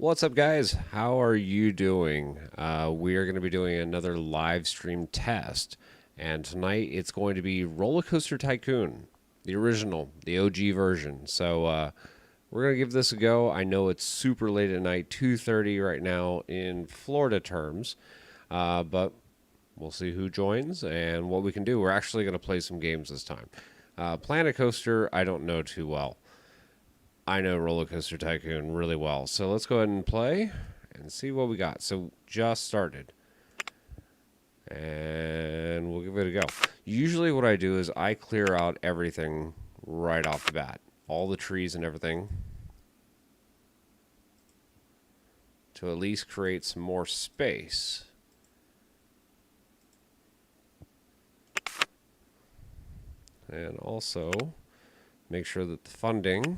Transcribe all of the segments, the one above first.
What's up, guys? How are you doing? We are going to be doing another live stream test, and tonight it's going to be RollerCoaster Tycoon, the original, the OG version. So we're going to give this a go. I know it's super late at night, 2:30 right now in Florida terms, but we'll see who joins and what we can do. We're actually going to play some games this time. Planet Coaster, I don't know too well. I know RollerCoaster Tycoon really well. So let's go ahead and play and see what we got. So just started. And we'll give it a go. Usually what I do is I clear out everything right off the bat. All the trees and everything. To at least create some more space. And also make sure that the funding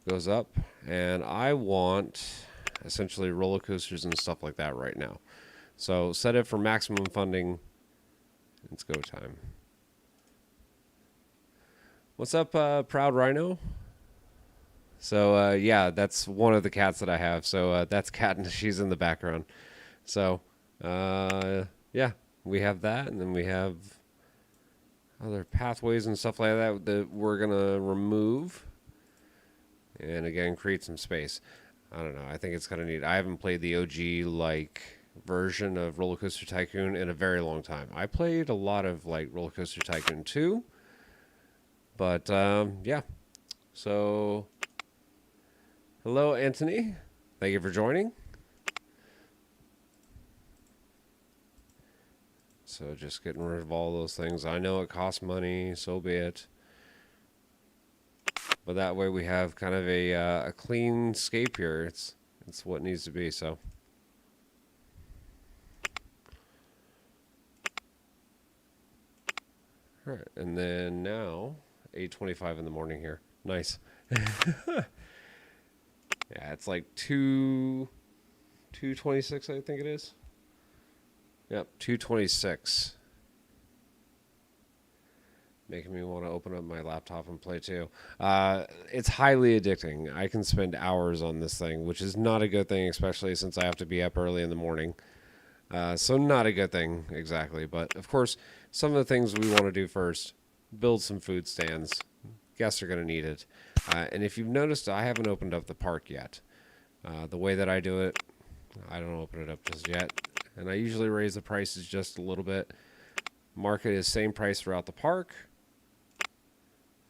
goes up, and I want essentially roller coasters and stuff like that right now. So set it for maximum funding. It's go time. What's up, Proud Rhino? So yeah, that's one of the cats that I have. So that's Cat, and she's in the background. So yeah, we have that, and then we have other pathways and stuff like that that we're gonna remove. And again, create some space. I don't know. I think it's kind of neat. I haven't played the OG version of RollerCoaster Tycoon in a very long time. I played a lot of RollerCoaster Tycoon 2, but yeah. So, hello, Anthony. Thank you for joining. So just getting rid of all those things. I know it costs money. So be it. But that way we have kind of a clean scape here. It's what needs to be. So all right, and then now 8:25 in the morning here. Nice. Yeah, it's like 2:26, I think it is. Yep, 2:26. Making me want to open up my laptop and play too. It's highly addicting. I can spend hours on this thing, which is not a good thing, especially since I have to be up early in the morning. So not a good thing exactly. But of course, some of the things we want to do first, build some food stands. Guests are going to need it. And if you've noticed, I haven't opened up the park yet. The way that I do it, I don't open it up just yet. And I usually raise the prices just a little bit. Market is same price throughout the park.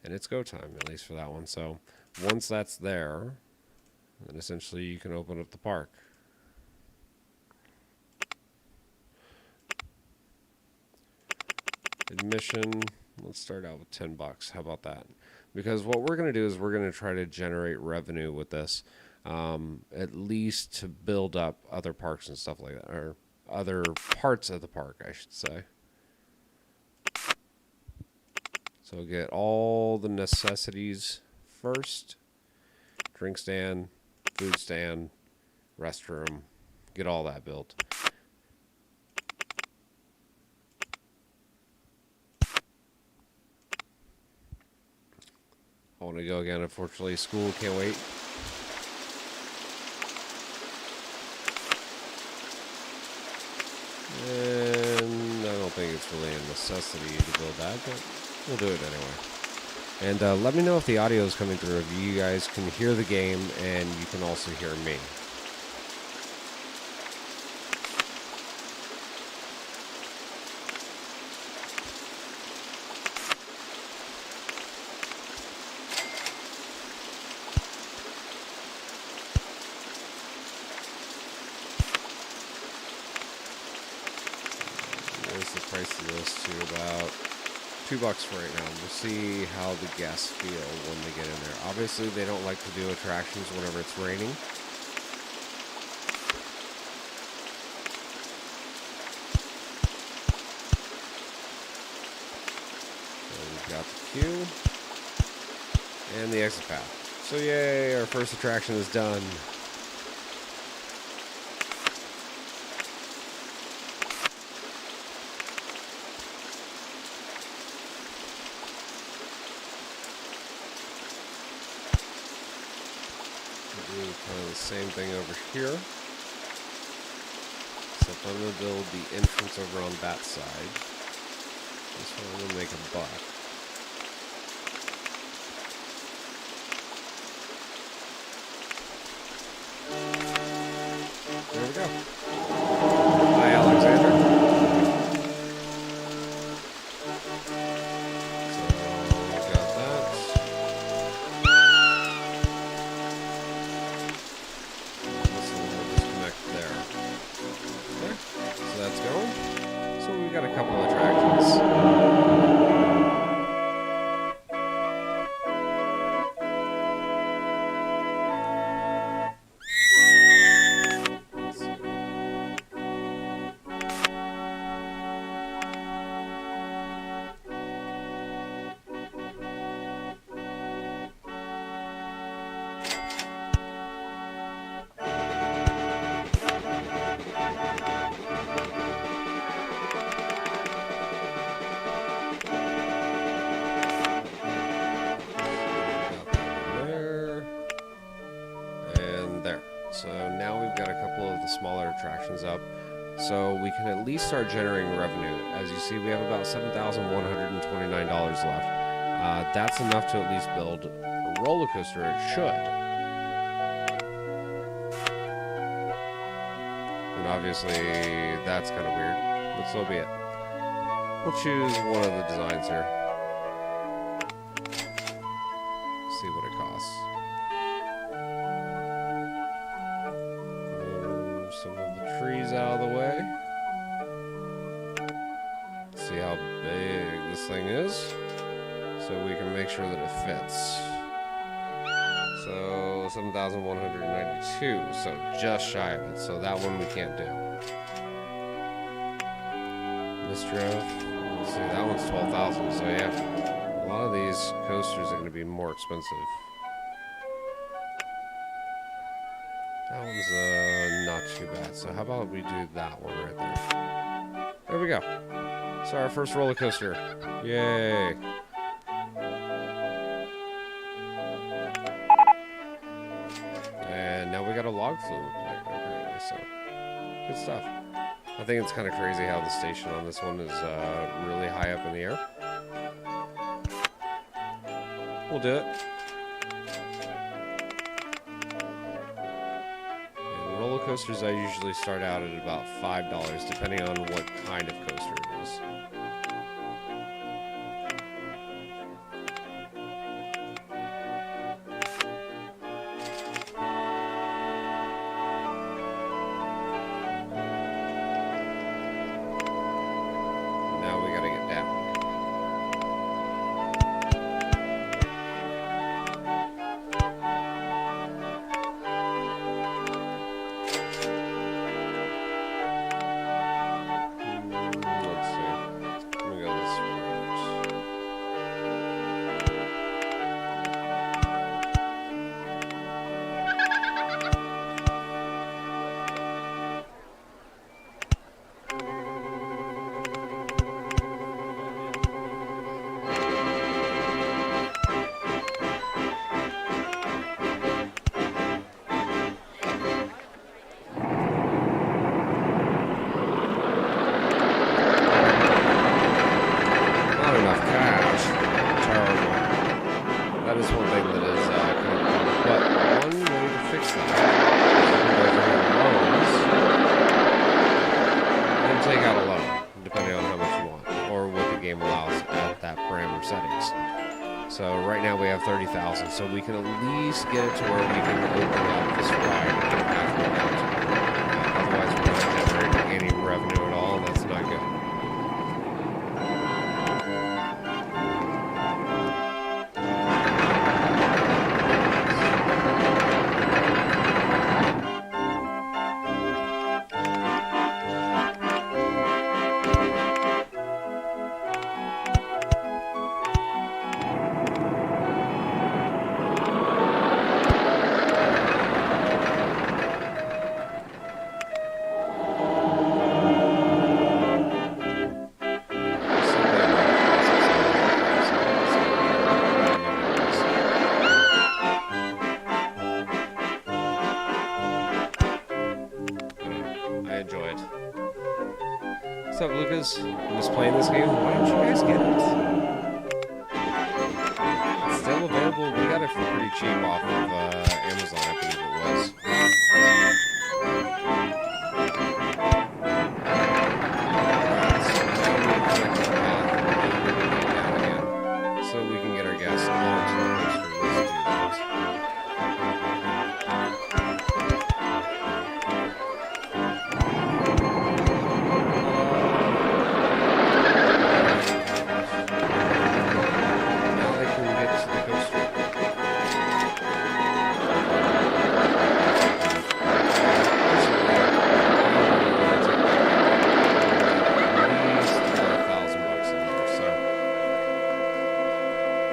And it's go time, at least for that one. So once that's there, then essentially you can open up the park. Admission, let's start out with $10. How about that? Because what we're going to do is we're going to try to generate revenue with this, at least to build up other parks and stuff like that, or other parts of the park, I should say. So get all the necessities first. Drink stand, food stand, restroom. Get all that built. I want to go again. Unfortunately, school can't wait. And I don't think it's really a necessity to build that, but we'll do it anyway. And let me know if the audio is coming through, if you guys can hear the game and you can also hear me. There's the price of this to about $2 for right now. We'll see how the guests feel when they get in there. Obviously, they don't like to do attractions whenever it's raining. So we've got the queue and the exit path. So yay, our first attraction is done. Do kind of the same thing over here. Except I'm going to build the entrance over on that side. This one I'm going to make a buck. There we go. Hi, Alexander. So we got that. This one will just connect there. Okay, so that's going. So we've got a couple of attractions. So now we've got a couple of the smaller attractions up, so we can at least start generating revenue. As you see, we have about $7,129 left. That's enough to at least build a roller coaster. It should. And obviously, that's kind of weird, but so be it. We'll choose one of the designs here. See what it costs. Some of the trees out of the way. See how big this thing is, so we can make sure that it fits. So 7,192, so just shy of it. So that one we can't do. This drove, let's see, that one's 12,000. So yeah, a lot of these coasters are going to be more expensive. That one's not too bad. So how about we do that one right there? There we go. So our first roller coaster. Yay! And now we got a log flume apparently. So good stuff. I think it's kind of crazy how the station on this one is really high up in the air. We'll do it. Roller coasters, I usually start out at about $5, depending on what kind of coaster it is. Now we gotta get down. So right now we have 30,000, so we can at least get it to where we can open up this ride. Otherwise we're not generating any revenue at all, and that's not good. is. I'm just playing this game. Why don't you guys get it? It's still available. We got it for pretty cheap off of Amazon, I believe it was. So we can get our guests onto the coaster. Let's do that. Now they can get to the coaster.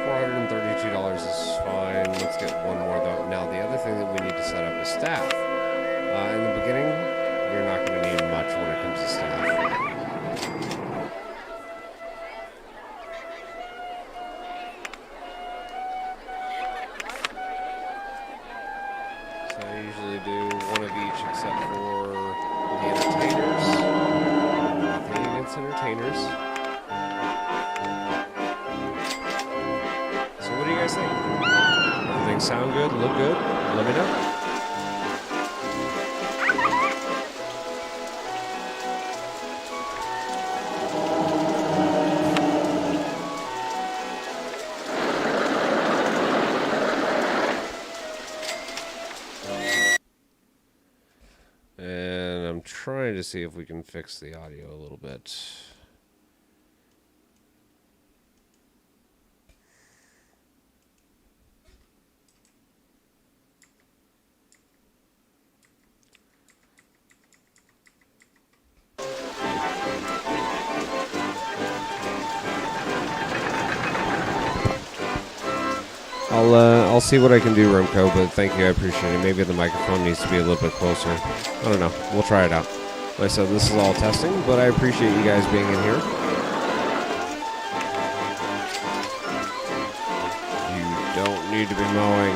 $432 is fine. Let's get one more though. Now the other thing that we need to set up is staff. In the beginning, you're not going to need much when it comes to staff. So I usually do one of each except for the entertainers. Nothing against entertainers. What do you guys think? Everything sound good? Look good? Let me know. And I'm trying to see if we can fix the audio a little bit. I'll see what I can do, Remco, but thank you, I appreciate it. Maybe the microphone needs to be a little bit closer. I don't know. We'll try it out. Like I said, this is all testing, but I appreciate you guys being in here. You don't need to be mowing.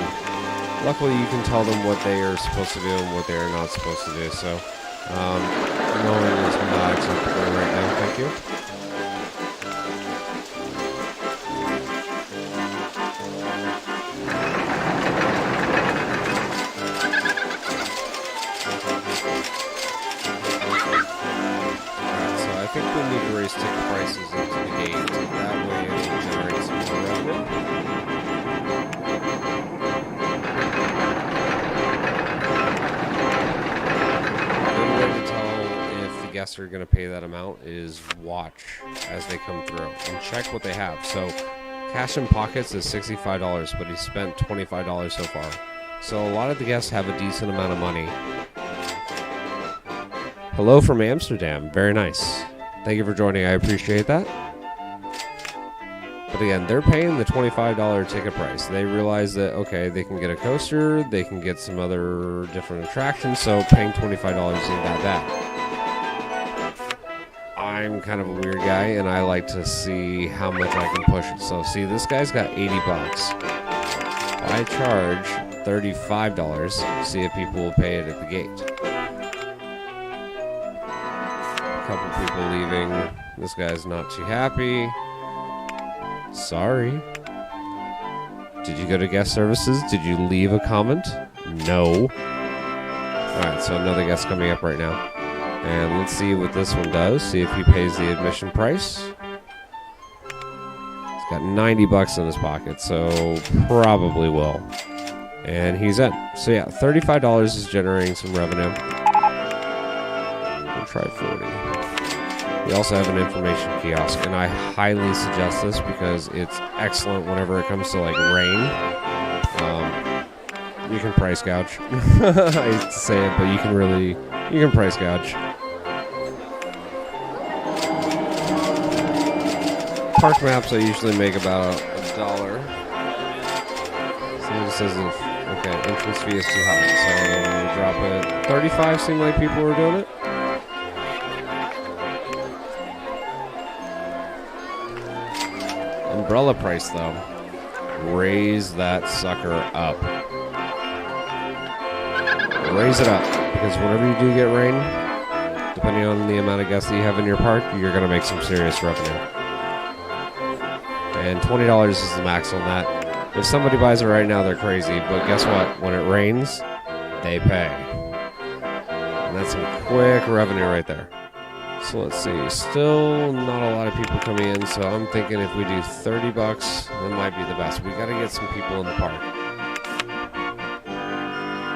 Luckily, you can tell them what they are supposed to do and what they are not supposed to do, so mowing is not acceptable right now. Thank you. I think we'll need to raise ticket prices into the gate. That way it will generate some more revenue. The only way to tell if the guests are going to pay that amount is watch as they come through and check what they have. So cash in pockets is $65, but he spent $25 so far. So a lot of the guests have a decent amount of money. Hello from Amsterdam. Very nice. Thank you for joining. I appreciate that. But again, they're paying the $25 ticket price. They realize that, okay, they can get a coaster, they can get some other different attractions, so paying $25 isn't that bad. I'm kind of a weird guy, and I like to see how much I can push it. So, see, this guy's got $80. I charge $35, see if people will pay it at the gate. Couple people leaving. This guy's not too happy. Sorry. Did you go to guest services? Did you leave a comment? No. Alright, so another guest coming up right now. And let's see what this one does. See if he pays the admission price. He's got $90 in his pocket, so probably will. And he's in. So yeah, $35 is generating some revenue. We'll try 40. We also have an information kiosk, and I highly suggest this because it's excellent whenever it comes to like rain. You can price gouge. I hate to say it, but you can price gouge. Park maps I usually make about $1. Somebody says okay, entrance fee is too high, so we'll drop it. 35 seemed like people were doing it. Umbrella price though. Raise that sucker up. Raise it up, because whenever you do get rain, Depending on the amount of guests that you have in your park, you're going to make some serious revenue. And $20 is the max on that. If somebody buys it right now, they're crazy. But guess what? When it rains, they pay. And that's some quick revenue right there. So let's see. Still not a lot of people coming in. So I'm thinking if we do $30, that might be the best. We got to get some people in the park.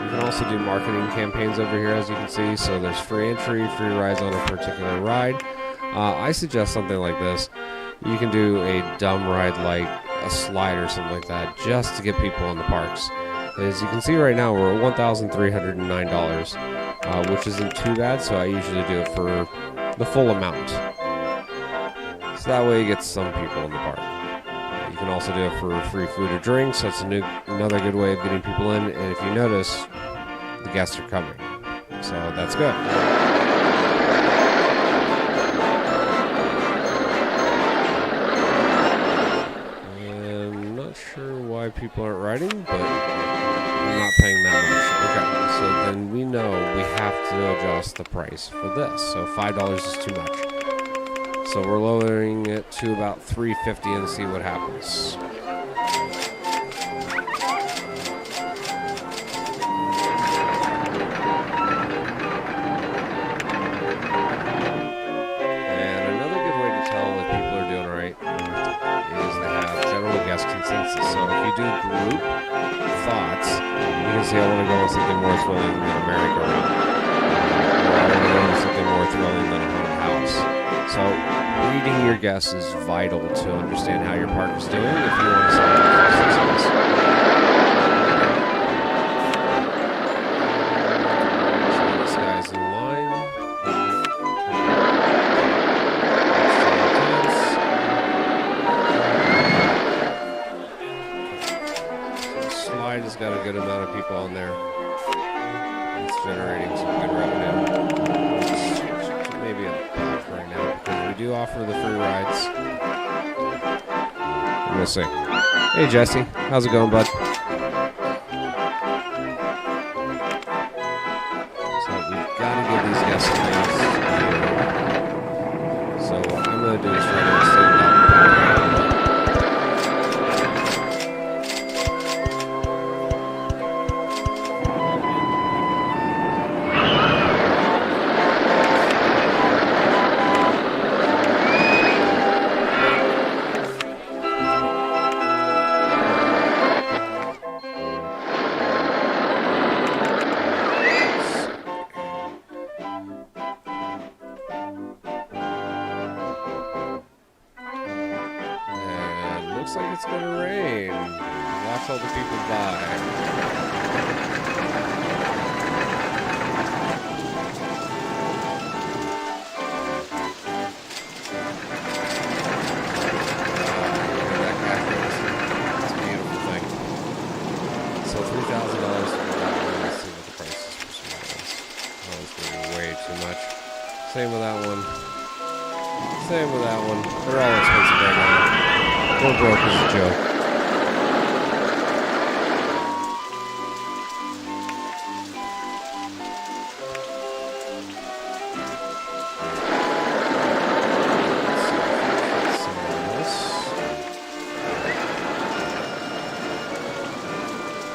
You can also do marketing campaigns over here, as you can see. So there's free entry, free rides on a particular ride. I suggest something like this. You can do a dumb ride like a slide or something like that just to get people in the parks. As you can see right now, we're at $1,309, which isn't too bad, so I usually do it for the full amount. So that way you get some people in the park. You can also do it for free food or drinks. That's another good way of getting people in, and if you notice, the guests are coming. So that's good. Sure why people aren't riding, but I'm not paying that much. Okay, so then we know we have to adjust the price for this. So $5 is too much. So we're lowering it to about $3.50 and see what happens. And another good way to tell if people are doing all right is to have general guest consensus. So if you do group thoughts, you can see I want to go with something more thrilling than a merry-go-round. Or I want to go with something more thrilling than a haunted house. So reading your guests is vital to understand how your park is doing if you want to celebrate success. So this guy's in line. Has got a good amount of people on there. It's generating some good revenue. Maybe a $5 right now because we do offer the free rides. And we'll see. Hey Jesse, how's it going, bud? So we've got to give these guests some things. So what I'm going to do is try to extend that. Looks like it's gonna rain. Watch all the people by. It's a beautiful thing. So $3,000 for that one. Let's see what the price is for some of those. Oh, it's gonna be way too much. Same with that one. Same with that one. They're all expensive right now. Go broke is a joke.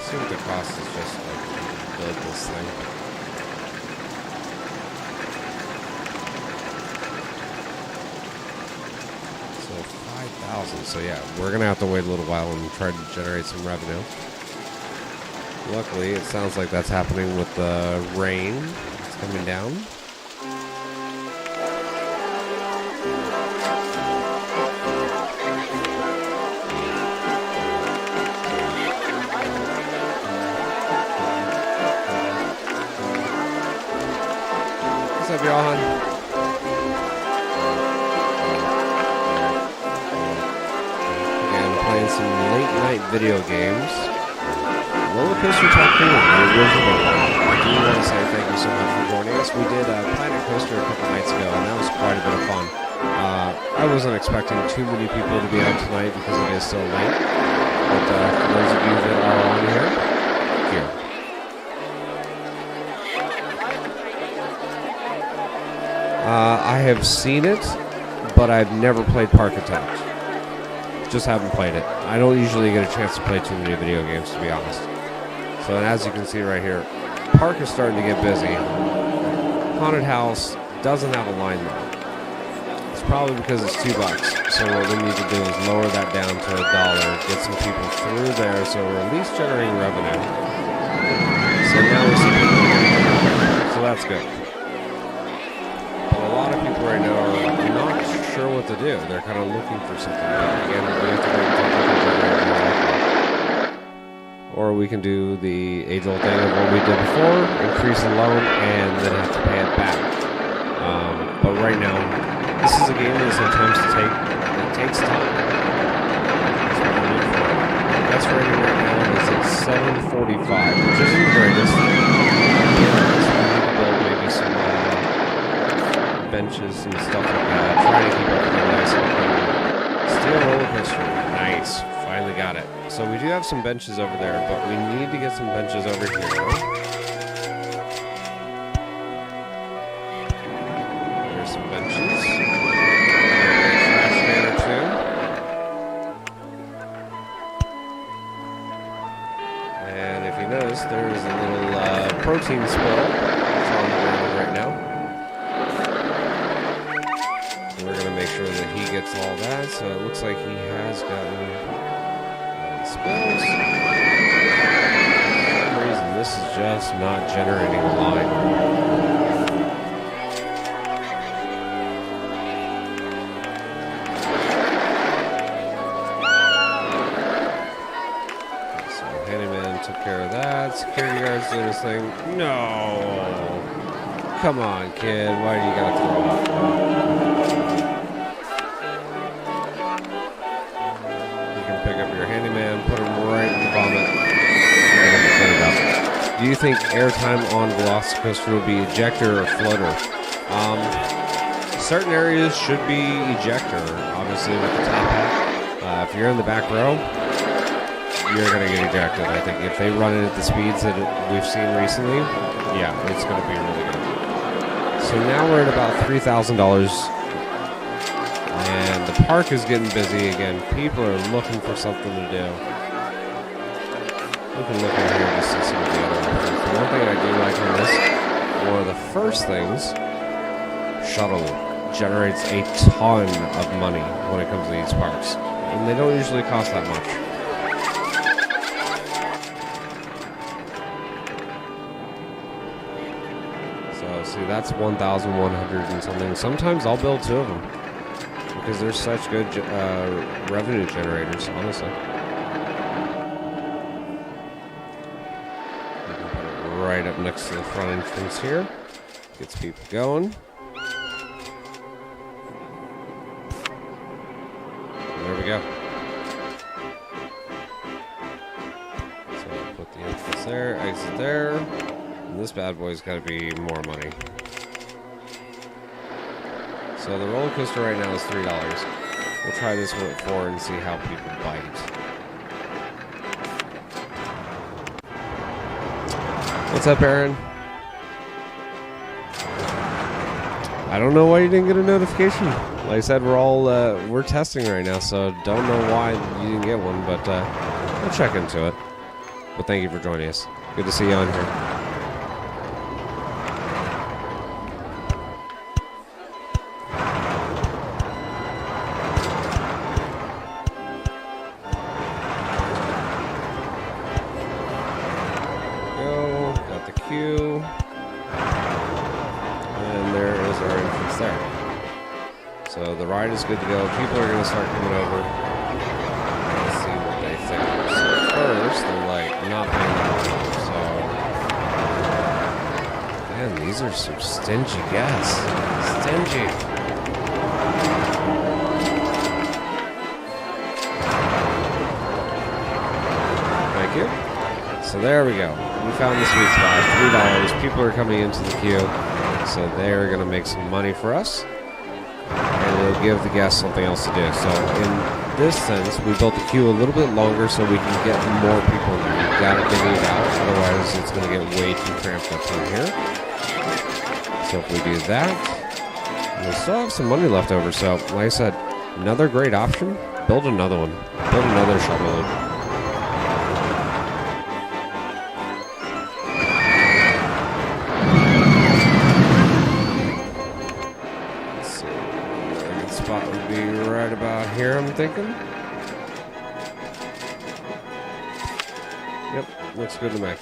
See what the cost is just like to build this thing. So yeah, we're gonna have to wait a little while and try to generate some revenue. Luckily, it sounds like that's happening with the rain. It's coming down. What's up, Johan? Some late night video games. RollerCoaster Tycoon, the original one. I do want to say thank you so much for joining us. We did Planet Coaster a couple nights ago, and that was quite a bit of fun. I wasn't expecting too many people to be on tonight because it is so late. But for those of you that are on here, thank you. I have seen it, but I've never played Park Attack. Just haven't played it. I don't usually get a chance to play too many video games, to be honest. So as you can see right here, Park is starting to get busy. Haunted House doesn't have a line though. It's probably because it's $2. So what we need to do is lower that down to $1, get some people through there, so we're at least generating revenue. So now we're seeing, so that's good. But a lot of people right now are not sure what to do. They're kind of looking for something. Again, we have to wait until people generate more revenue. Or we can do the age-old thing of what we did before, increase the loan, and then have to pay it back. But right now, this is a game that sometimes it takes time. That's rating right now is at 745, which isn't the greatest. So we need to build maybe some benches and stuff like that. Try to keep up with the nice steel roller coaster. Nice. Finally got it. So we do have some benches over there, but we need to get some benches over here. There's some benches. Trash can or two. And if you notice, there's a little protein spill that's on the ground right now. And we're going to make sure that he gets all that. So it looks like he has gotten spills. For some reason, this is just not generating a line. So handyman took care of that. Security guards did his thing. No! Come on, kid. Why do you gotta throw up? Pick up your handyman, put him right in the vomit, and then clean it up. Do you think airtime on Velocicoaster will be ejector or floater? Certain areas should be ejector, obviously with the top hat. If you're in the back row, you're going to get ejected. I think if they run it at the speeds that we've seen recently, yeah, it's going to be really good. So now we're at about $3,000. And the park is getting busy again. People are looking for something to do. We can look in here to see some of the other options. The one thing I do like on this, one of the first things, shuttle generates a ton of money when it comes to these parks. And they don't usually cost that much. So see, that's 1,100 and something. Sometimes I'll build 2 of them. Because they're such good revenue generators, honestly. You can put it right up next to the front entrance here. Gets people going. And there we go. So put the entrance there, exit there. And this bad boy's got to be more money. So the roller coaster right now is $3. We'll try this one at 4 and see how people bite. What's up, Aaron? I don't know why you didn't get a notification. Like I said, we're testing right now, so don't know why you didn't get one, but we'll check into it. But thank you for joining us. Good to see you on here. And there is our entrance there. So the ride is good to go. People are going to start coming over. Let's see what they think. So first, they're like not paying the money. So, man, these are some stingy guests. Stingy. Thank you. So there we go. We found the sweet spot, $3. People are coming into the queue, so they're going to make some money for us, and it'll give the guests something else to do. So in this sense, we built the queue a little bit longer so we can get more people in there. You've got to divvy it out, otherwise it's going to get way too cramped up in here. So if we do that, We still have some money left over, so like I said, another great option. Build another one. Build another shovel loop. Let's see. A good spot would be right about here, I'm thinking. Yep, looks good to me.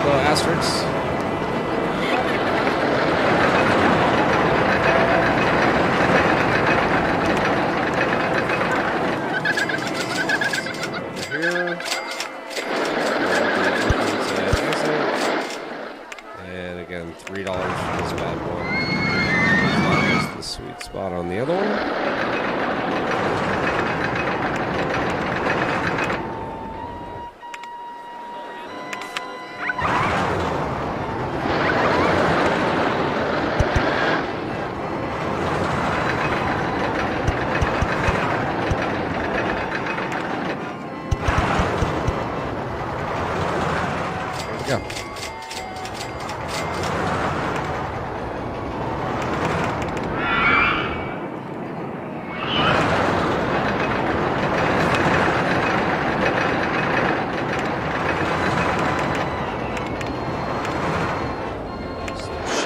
Little asterisks. Here. And again, $3 for this bad boy. That is the sweet spot on the other one. Go.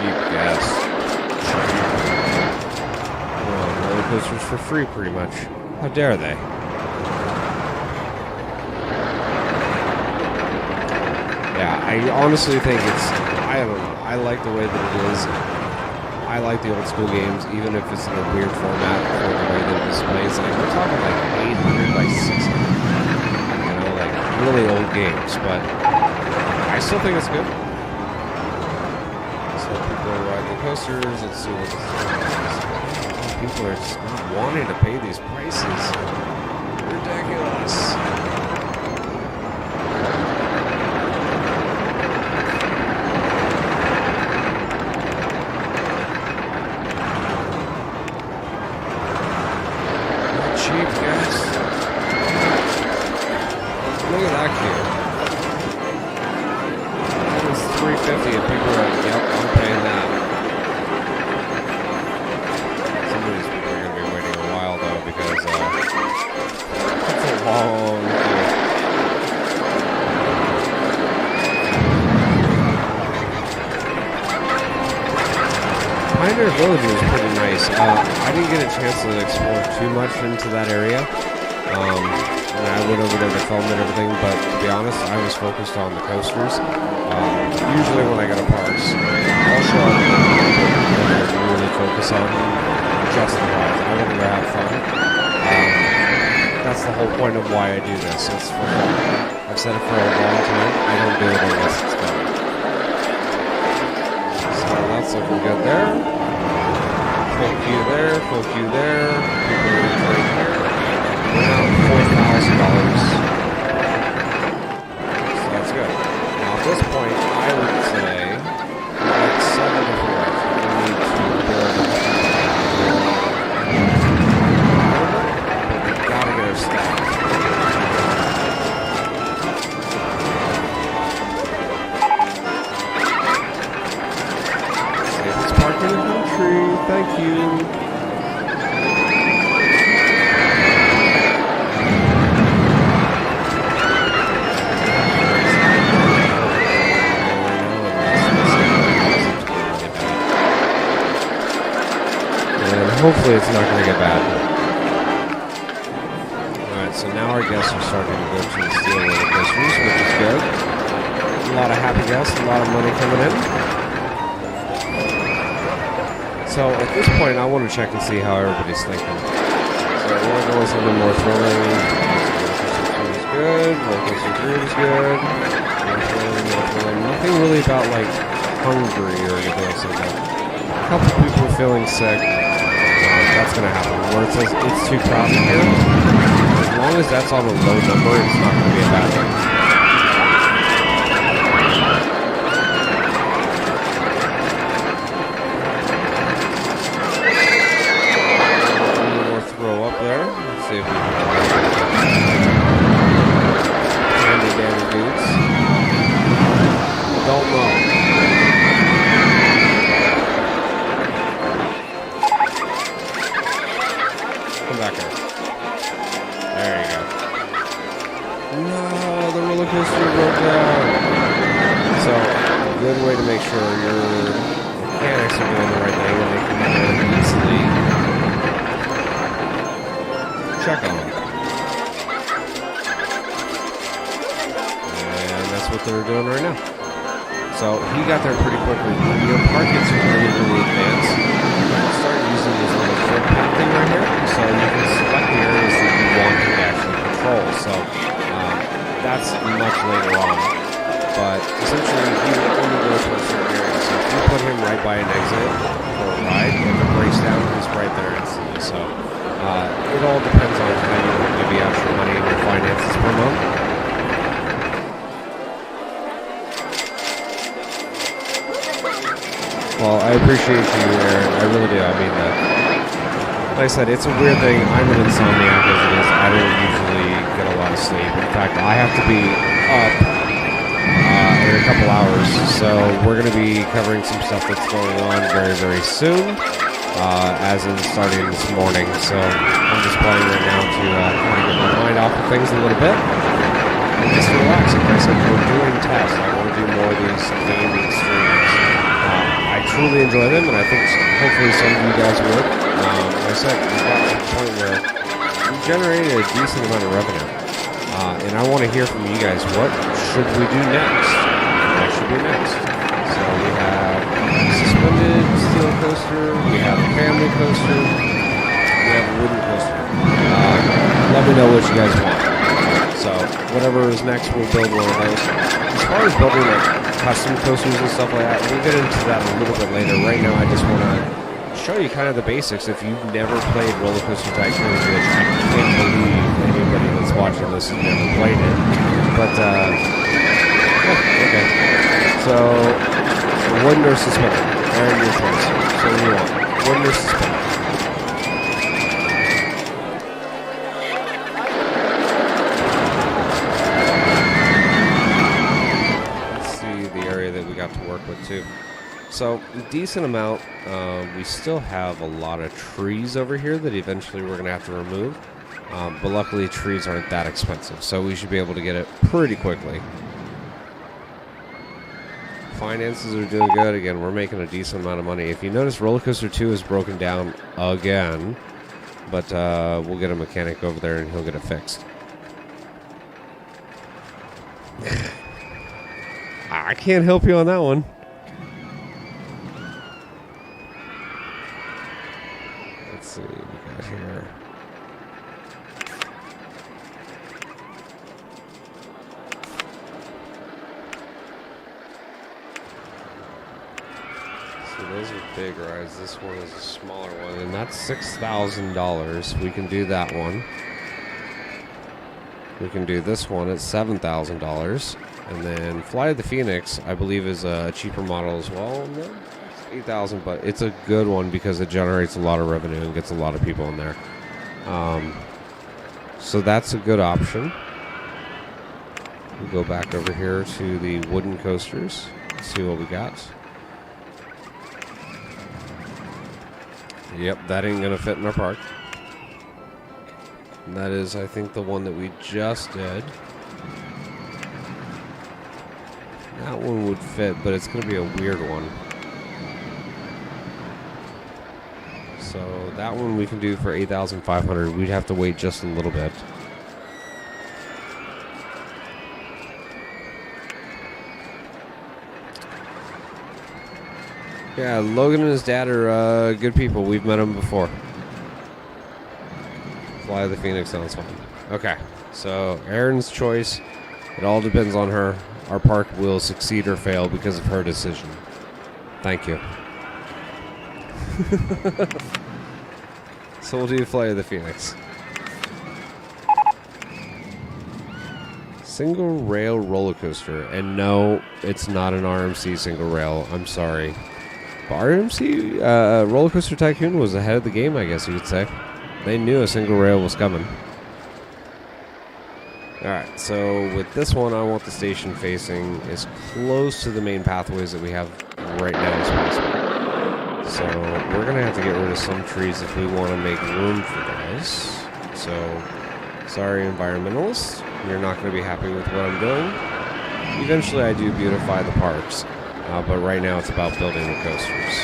Cheap gas. Well, roller coasters for free, pretty much. How dare they? Yeah, I honestly think I don't know, I like the way that it is. I like the old school games, even if it's in a weird format or the way that it displays. Like, we're talking like 800 by 600. You know, like really old games, but I still think it's good. So people are riding the coasters, let's see what this is. People are just not wanting to pay these prices. Ridiculous. Cheap gas. Look at that kid. That was $3.50 and people are like, yep, I'm paying that. Somebody's going to be waiting a while though because it's a long queue. Pioneer Village was pretty nice. I didn't get a chance to explore too much into that area. And I went over there to film and everything, but to be honest, I was focused on the coasters. Usually when I go to parks, I'll show up and really focus on just the rides. I want to go have fun. That's the whole point of why I do this. It's for fun. I've said it for a long time. I don't do it unless it's fun. So that's looking good there. Full queue there, full queue there. People are right here. We're now at $4,000. So that's good. Now at this point, I would say like 7 different rides. We need to build. But we gotta get our staff. Safest park in the country. Thank you. Hopefully it's not going to get bad. Alright, so now our guests are starting to go to the steel roller coasters, which is good. A lot of happy guests, a lot of money coming in. So at this point, I want to check and see how everybody's thinking. So I want to go with something more thrilling. Roller coaster 2 is good. Roller coaster 3 is good. Nothing really about like hungry or anything else like that. A couple people feeling sick. That's going to happen. Where it says it's too crowded here, as long as that's on a low number, it's not going to be a bad thing. One more throw up there. Let's see if we can handy dandy dudes. Don't know. Come back here. There you go. No, the roller coaster broke down. So, a good way to make sure your mechanics are doing the right thing and they can easily check on them. And that's what they're doing right now. So he got there pretty quickly. When your park gets really, really advanced, start using this little footprint thing right here. So you can select the areas that you want to actually control. So that's much later on. But essentially, he will only go to a certain area. So if you put him right by an exit for a ride, if it breaks down, he's right there instantly. So it all depends on how you want to divvy out your money and your finances per month. Well, I appreciate you, Aaron. I really do. I mean, like I said, it's a weird thing. I'm an insomniac as it is. I don't usually get a lot of sleep. In fact, I have to be up in a couple hours. So we're going to be covering some stuff that's going on very, very soon, as in starting this morning. So I'm just playing right now to kind of get my mind off of things a little bit and just relax. Like I said, we're doing tests. I want to do more of these gaming streams. I truly enjoy them, and I think hopefully some of you guys would. Like I said, we got to the point where we generated a decent amount of revenue. And I want to hear from you guys. What should we do next? What should we do next? So we have a suspended steel coaster. We have a family coaster. We have a wooden coaster. Let me know what you guys want. So whatever is next, we'll build one of those. As far as building custom coasters and stuff like that, we'll get into that a little bit later. Right now, I just want to show you kind of the basics. If you've never played RollerCoaster Tycoon, which I can't believe anybody that's watching this has never played it. But, yeah, okay. So, wooden or suspended? Aaron, your choice. So what do you want? Wooden or suspended? To work with too. So decent amount. We still have a lot of trees over here that eventually we're gonna have to remove, but luckily trees aren't that expensive, so we should be able to get it pretty quickly. Finances are doing good. Again, we're making a decent amount of money. If you notice, RollerCoaster 2 is broken down again, but we'll get a mechanic over there and he'll get it fixed. I can't help you on that one. Let's see what we got here. So those are big rides. This one is a smaller one, and that's $6,000. We can do that one. We can do this one at $7,000. And then Fly of the Phoenix, I believe, is a cheaper model as well. No, it's $8,000, but it's a good one because it generates a lot of revenue and gets a lot of people in there. So that's a good option. We'll go back over here to the wooden coasters, see what we got. Yep, that ain't going to fit in our park. And that is, I think, the one that we just did. That one would fit, but it's going to be a weird one. So that one we can do for $8,500. We'd have to wait just a little bit. Yeah, Logan and his dad are good people. We've met them before. Fly the Phoenix sounds fun. Okay, so Erin's choice. It all depends on her. Our park will succeed or fail because of her decision. Thank you. So we'll do Fly of the Phoenix. Single rail roller coaster. And no, it's not an RMC single rail. I'm sorry. But RMC RollerCoaster Tycoon was ahead of the game, I guess you could say. They knew a single rail was coming. Alright, so with this one, I want the station facing as close to the main pathways that we have right now as possible. So we're going to have to get rid of some trees if we want to make room for those. So sorry, environmentalists. You're not going to be happy with what I'm doing. Eventually I do beautify the parks. But right now it's about building the coasters.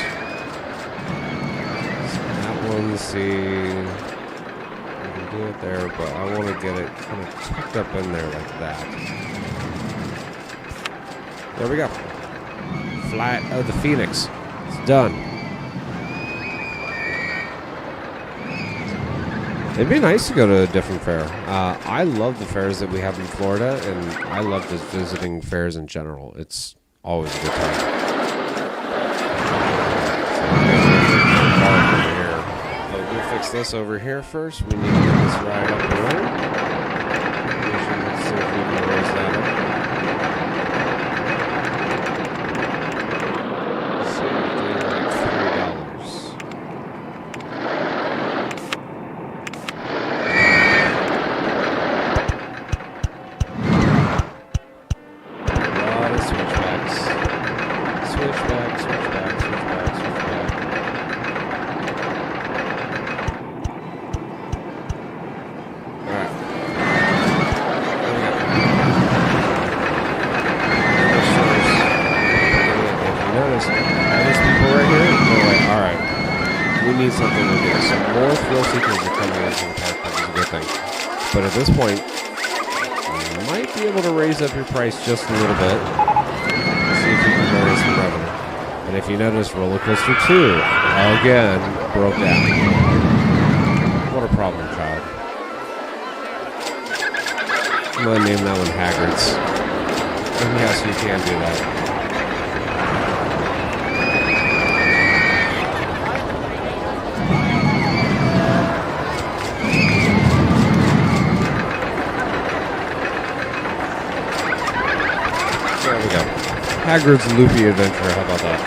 So that one, see, we can do it there, but I want to get it kind of tucked up in there like that. There we go. Flight of the Phoenix. It's done. It'd be nice to go to a different fair. I love the fairs that we have in Florida, and I love just visiting fairs in general. It's always a good time. But we'll fix this over here first. We need to get this ride up and running. Let's see if we can raise that up. Let's see if they like But at this point, you might be able to raise up your price just a little bit. See if you can generate some revenue. And if you notice, RollerCoaster 2, again, broke down. What a problem, child. I'm going to name that one Hagrid's. And yes, you can do that. There we go. Hagrid's Loopy Adventure, how about that?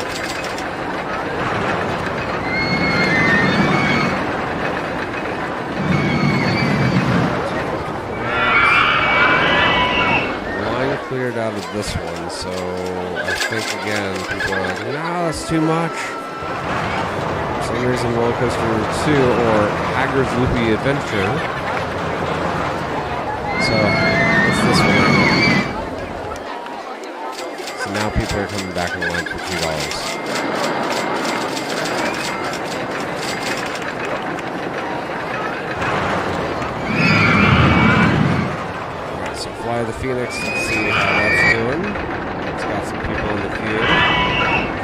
Line cleared out of this one, so I think again, people are like, no, that's too much. For some reason, RollerCoaster 2 or Hagrid's Loopy Adventure. So, it's this one right now. Now people are coming back in line for $2. Alright, so fly the Phoenix and see how that's doing. It's got some people in the queue.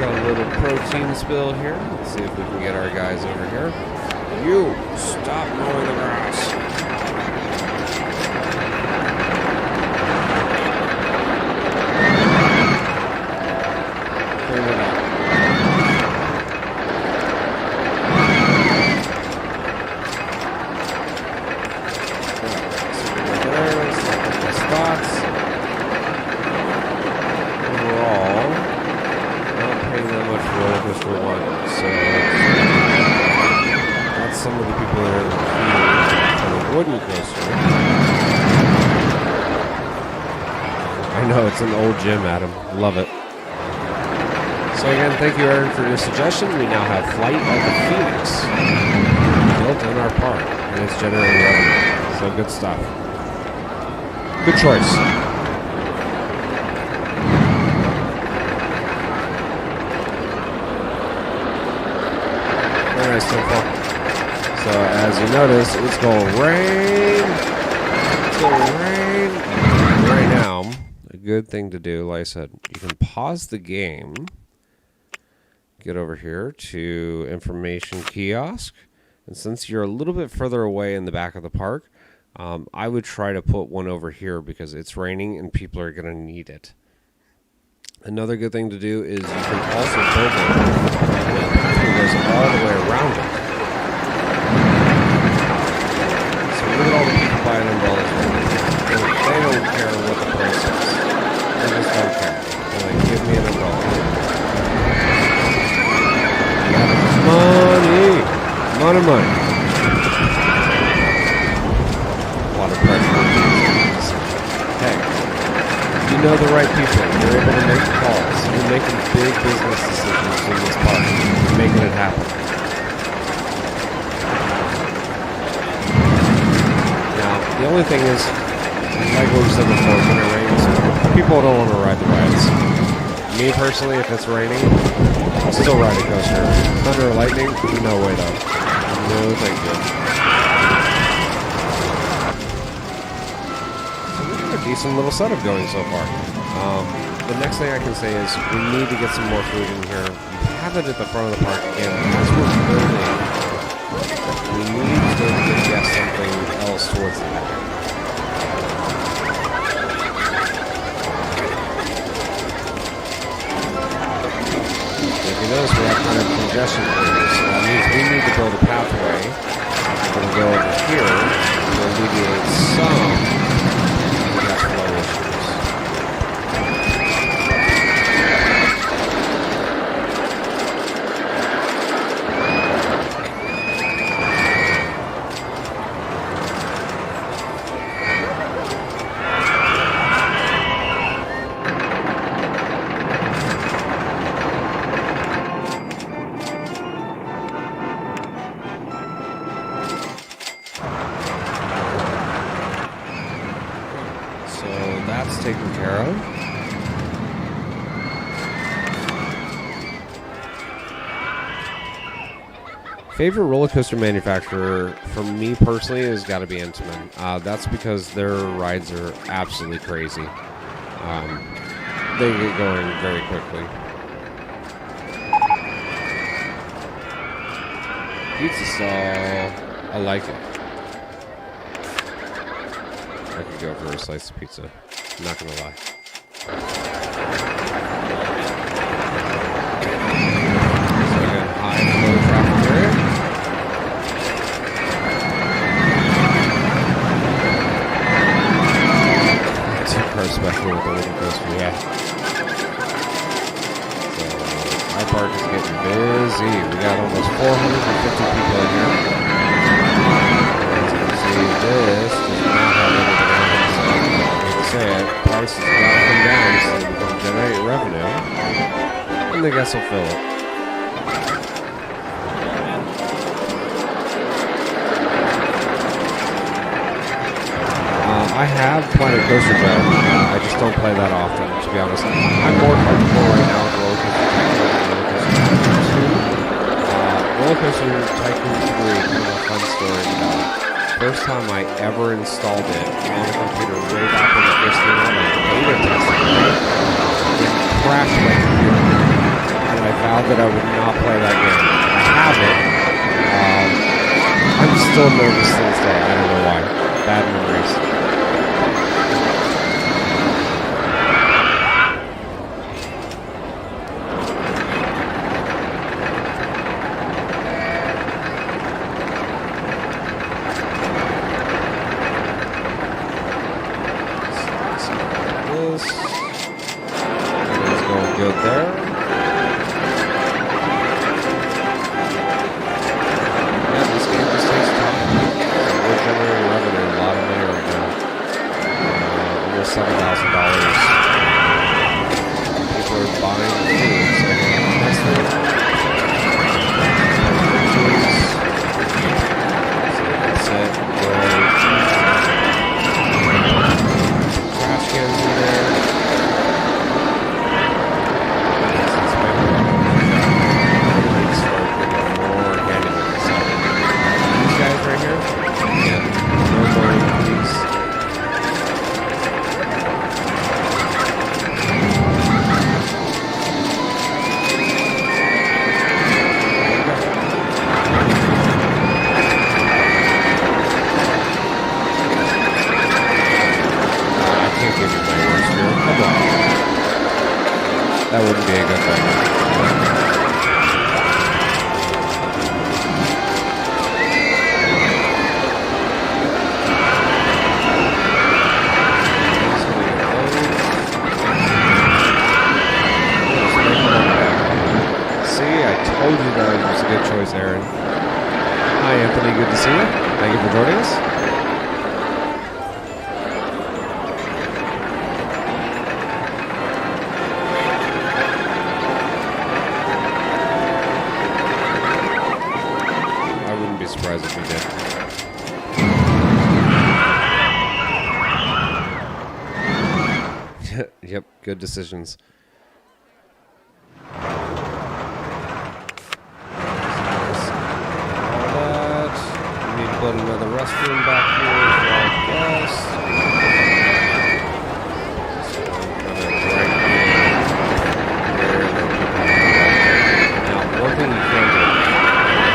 Got a little protein spill here. Let's see if we can get our guys over here. You, stop mowing the grass. It's an old gym, Adam. Love it. So again, thank you, Aaron, for your suggestion. We now have Flight of the Phoenix built in our park, and it's generating revenue. So good stuff. Good choice. Very nice so far. So as you notice, it's going to rain. It's going to rain. Right now, good thing to do, like I said, you can pause the game, get over here to information kiosk, and since you're a little bit further away in the back of the park, I would try to put one over here because it's raining and people are going to need it. Another good thing to do is you can also build it that goes all the way around it. So look at all the people buying umbrellas. They don't care what the price is. They just don't care. They're like, give me an umbrella. Money! Money. A lot of pressure. Hey, you know the right people. You're able to make calls. You're making big business decisions in this park. making it happen. Now, the only thing is, like what we said before, when it rains, people don't want to ride the rides. Me personally, if it's raining, I'll still ride a coaster. Thunder or lightning? No way though. No thank you. So we've got a decent little setup going so far. The next thing I can say is we need to get some more food in here. We have it at the front of the park again. As we're building, we need to get something else towards the back. If you notice, we have kind of congestion areas, so that means we need to build a pathway. We're going to go over here to alleviate some of the gas flow issues. That's taken care of. Favorite roller coaster manufacturer for me personally has got to be Intamin. That's because their rides are absolutely crazy. They get going very quickly. Pizza stall, I like it. I could go for a slice of pizza. I'm not gonna lie. So again, high flow traffic area. Two-car special with the roller coaster, yeah. So our park is getting busy. We got almost 450 people in here. As you can see, this does not have anything on it. So say it, prices gotta come down so we can generate revenue, and the guests will fill it. I have Planet Coaster Bed. I just don't play that often, to be honest. I'm more comfortable right now with RollerCoaster Tycoon and RollerCoaster Tycoon. RollerCoaster Tycoon 3, kind of a fun story to tell. First time I ever installed it on the computer way back when it first came out, like beta testing, it crashed my computer, and I vowed that I would not play that game. I have it. I'm still nervous to this day. I don't know why. Bad memories. Good there. Yeah, this game just takes time. We're generating revenue, a lot of money right now. Almost $7,000. People are buying food, so next thing. That's it. Trash cans in there. Right here. Yeah. No more please. I can't give you my worst fear. Come on. That wouldn't be a good thing. Told you that it was a good choice, Aaron. Hi, Anthony. Good to see you. Thank you for joining us. did. Yep, good decisions. Build another restroom back here as well, I guess. Now, one thing you can do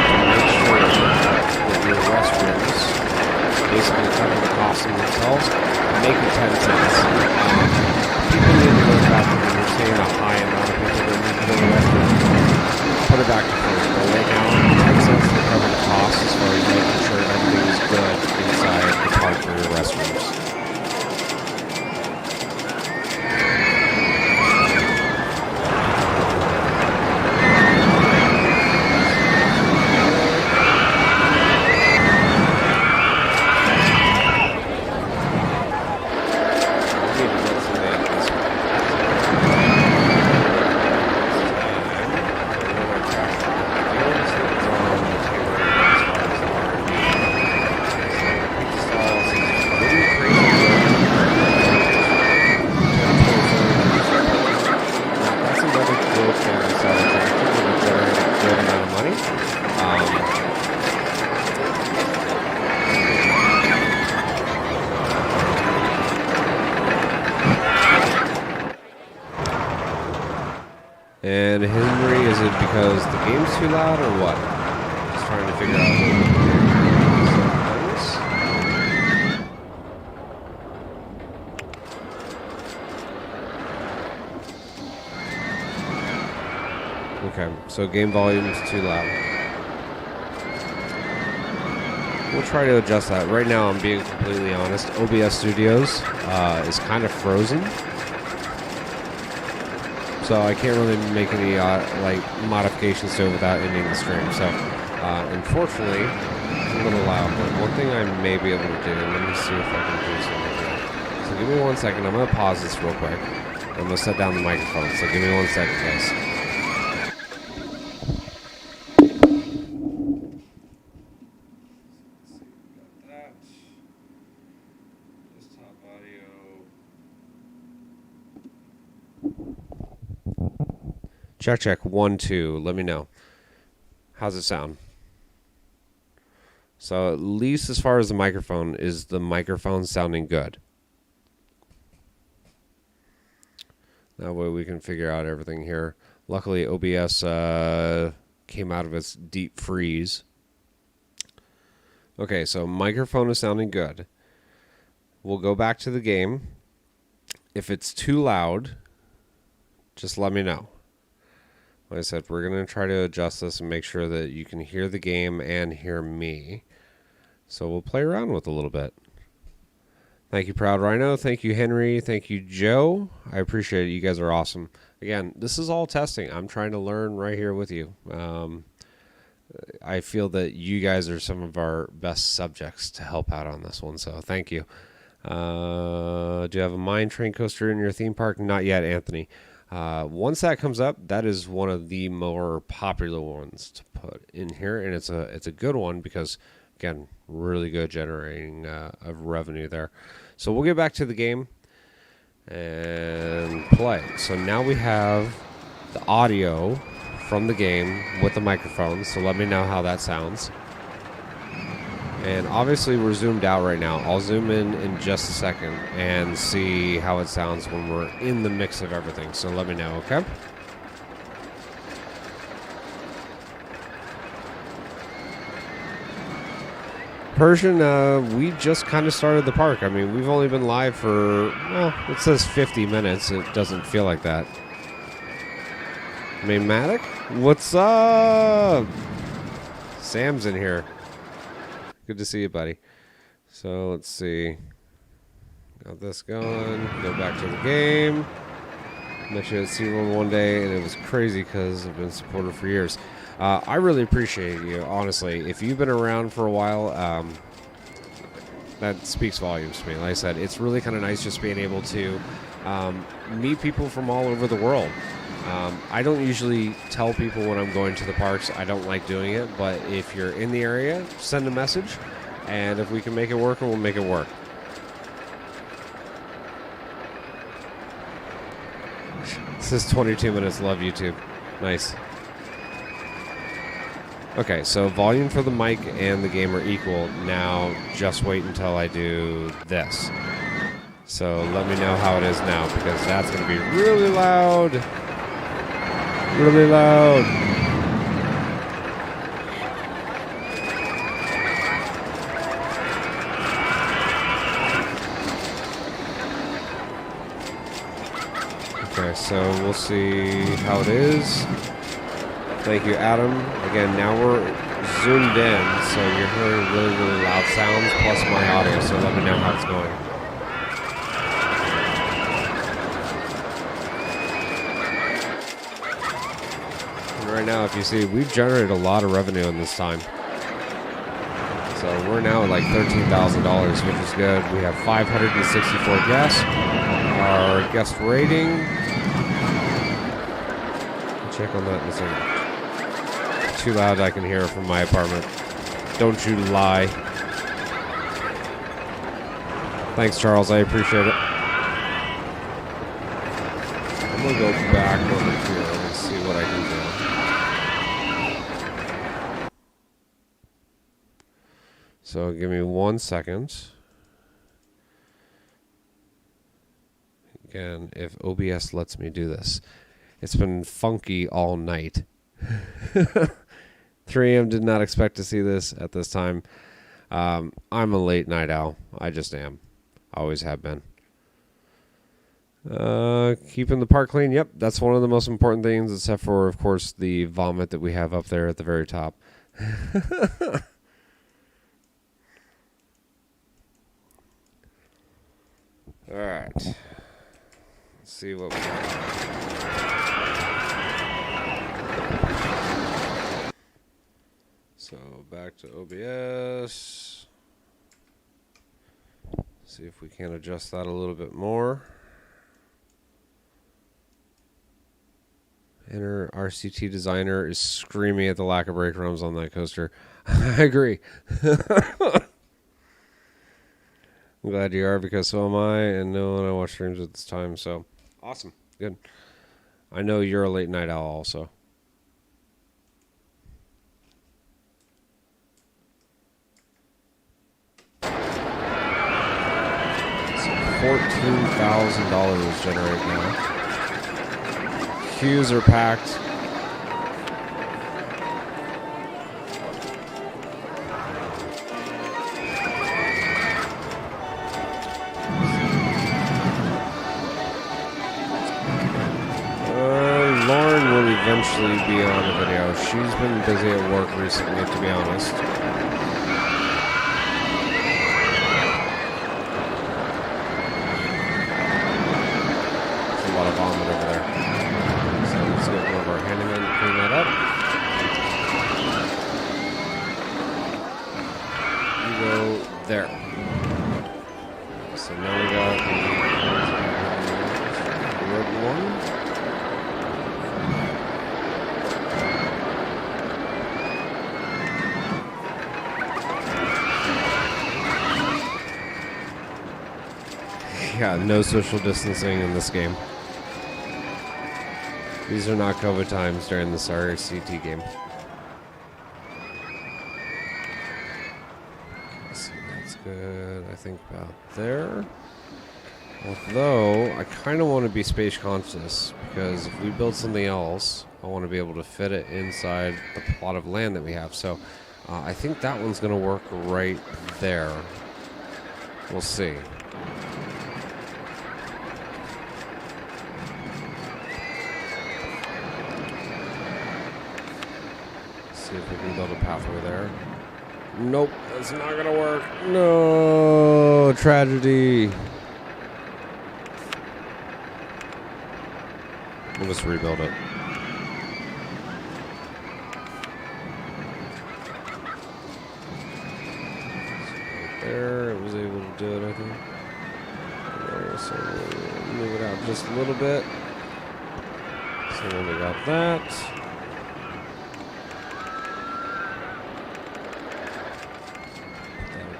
to make sure that your restrooms basically cover the cost of themselves, make it 10 cents. People need to go to the bathroom when you're seeing a high amount of people that need to go to the restroom. Put it back to first, but right now, 10 cents to cover the cost as far as making sure everything is good inside the park for your restrooms. And Henry, is it because the game's too loud or what? Just trying to figure out what Okay, so game volume is too loud. We'll try to adjust that. Right now, I'm being completely honest. OBS Studios is kind of frozen. So I can't really make any modifications to it without ending the stream. So unfortunately, it's a little loud. But one thing I may be able to do, let me see if I can do something here. So give me 1 second. I'm going to pause this real quick. I'm going to set down the microphone. So give me 1 second, guys. Check, 1, 2. Let me know. How's it sound? So at least as far as the microphone, is the microphone sounding good? That way we can figure out everything here. Luckily, OBS came out of its deep freeze. Okay, so microphone is sounding good. We'll go back to the game. If it's too loud, just let me know. Like I said, we're going to try to adjust this and make sure that you can hear the game and hear me. So we'll play around with it a little bit. Thank you, Proud Rhino. Thank you, Henry. Thank you, Joe. I appreciate it. You guys are awesome. Again, this is all testing. I'm trying to learn right here with you. I feel that you guys are some of our best subjects to help out on this one, so thank you. Do you have a mine train coaster in your theme park? Not yet, Anthony. Once that comes up, that is one of the more popular ones to put in here, and it's a good one because, again, really good generating of revenue there. So we'll get back to the game and play. So now we have the audio from the game with the microphone, so let me know how that sounds. And obviously we're zoomed out right now. I'll zoom in just a second and see how it sounds when we're in the mix of everything. So let me know, okay? Persian, we just kind of started the park. I mean, we've only been live for, well, it says 50 minutes. It doesn't feel like that. Matic, what's up? Sam's in here. Good to see you, buddy. So let's see. Got this going. Go back to the game. Met you at SeaWorld one day, and it was crazy because I've been a supporter for years. I really appreciate you, honestly. If you've been around for a while, that speaks volumes to me. Like I said, it's really kind of nice just being able to meet people from all over the world. I don't usually tell people when I'm going to the parks. I don't like doing it, but if you're in the area, send a message, and if we can make it work, we'll make it work. This is 22 minutes. Love YouTube. Nice. Okay, so volume for the mic and the game are equal. Now, just wait until I do this. So let me know how it is now, because that's going to be really loud. Really loud. Okay, so we'll see how it is. Thank you, Adam. Again, now we're zoomed in, so you're hearing really, really loud sounds plus my audio, so let me know how it's going. And right now, if you see, we've generated a lot of revenue in this time. So we're now at like $13,000, which is good. We have 564 guests. Our guest rating, I'll check on that in a second. Too loud, I can hear it from my apartment. Don't you lie. Thanks, Charles. I appreciate it. I'm going to go back over here and see what I can do. So give me 1 second. Again, if OBS lets me do this. It's been funky all night. 3 a.m. did not expect to see this at this time. I'm a late night owl. I just am. Always have been. Keeping the park clean. Yep, that's one of the most important things, except for, of course, the vomit that we have up there at the very top. All right. Let's see what we got. So back to OBS. See if we can adjust that a little bit more. Inner RCT designer is screaming at the lack of brake drums on that coaster. I agree. I'm glad you are, because so am I, and no one I watch streams at this time, so awesome. Good. I know you're a late night owl also. $14,000 generated now. Queues are packed. Lauren will eventually be on the video. She's been busy at work recently, to be honest. Vomit over there. So let's get one of our handymen to clean that up. You go there. So now we got the red one. Yeah, no social distancing in this game. These are not COVID times during this RCT game. So that's good, I think, about there. Although, I kind of want to be space conscious, because if we build something else, I want to be able to fit it inside the plot of land that we have. So, I think that one's going to work right there. We'll see. See if we can build a pathway there. Nope, that's not gonna work. No, tragedy. We'll just rebuild it. So right there, it was able to do it, I think. There, so we'll move it out just a little bit. So So we got that.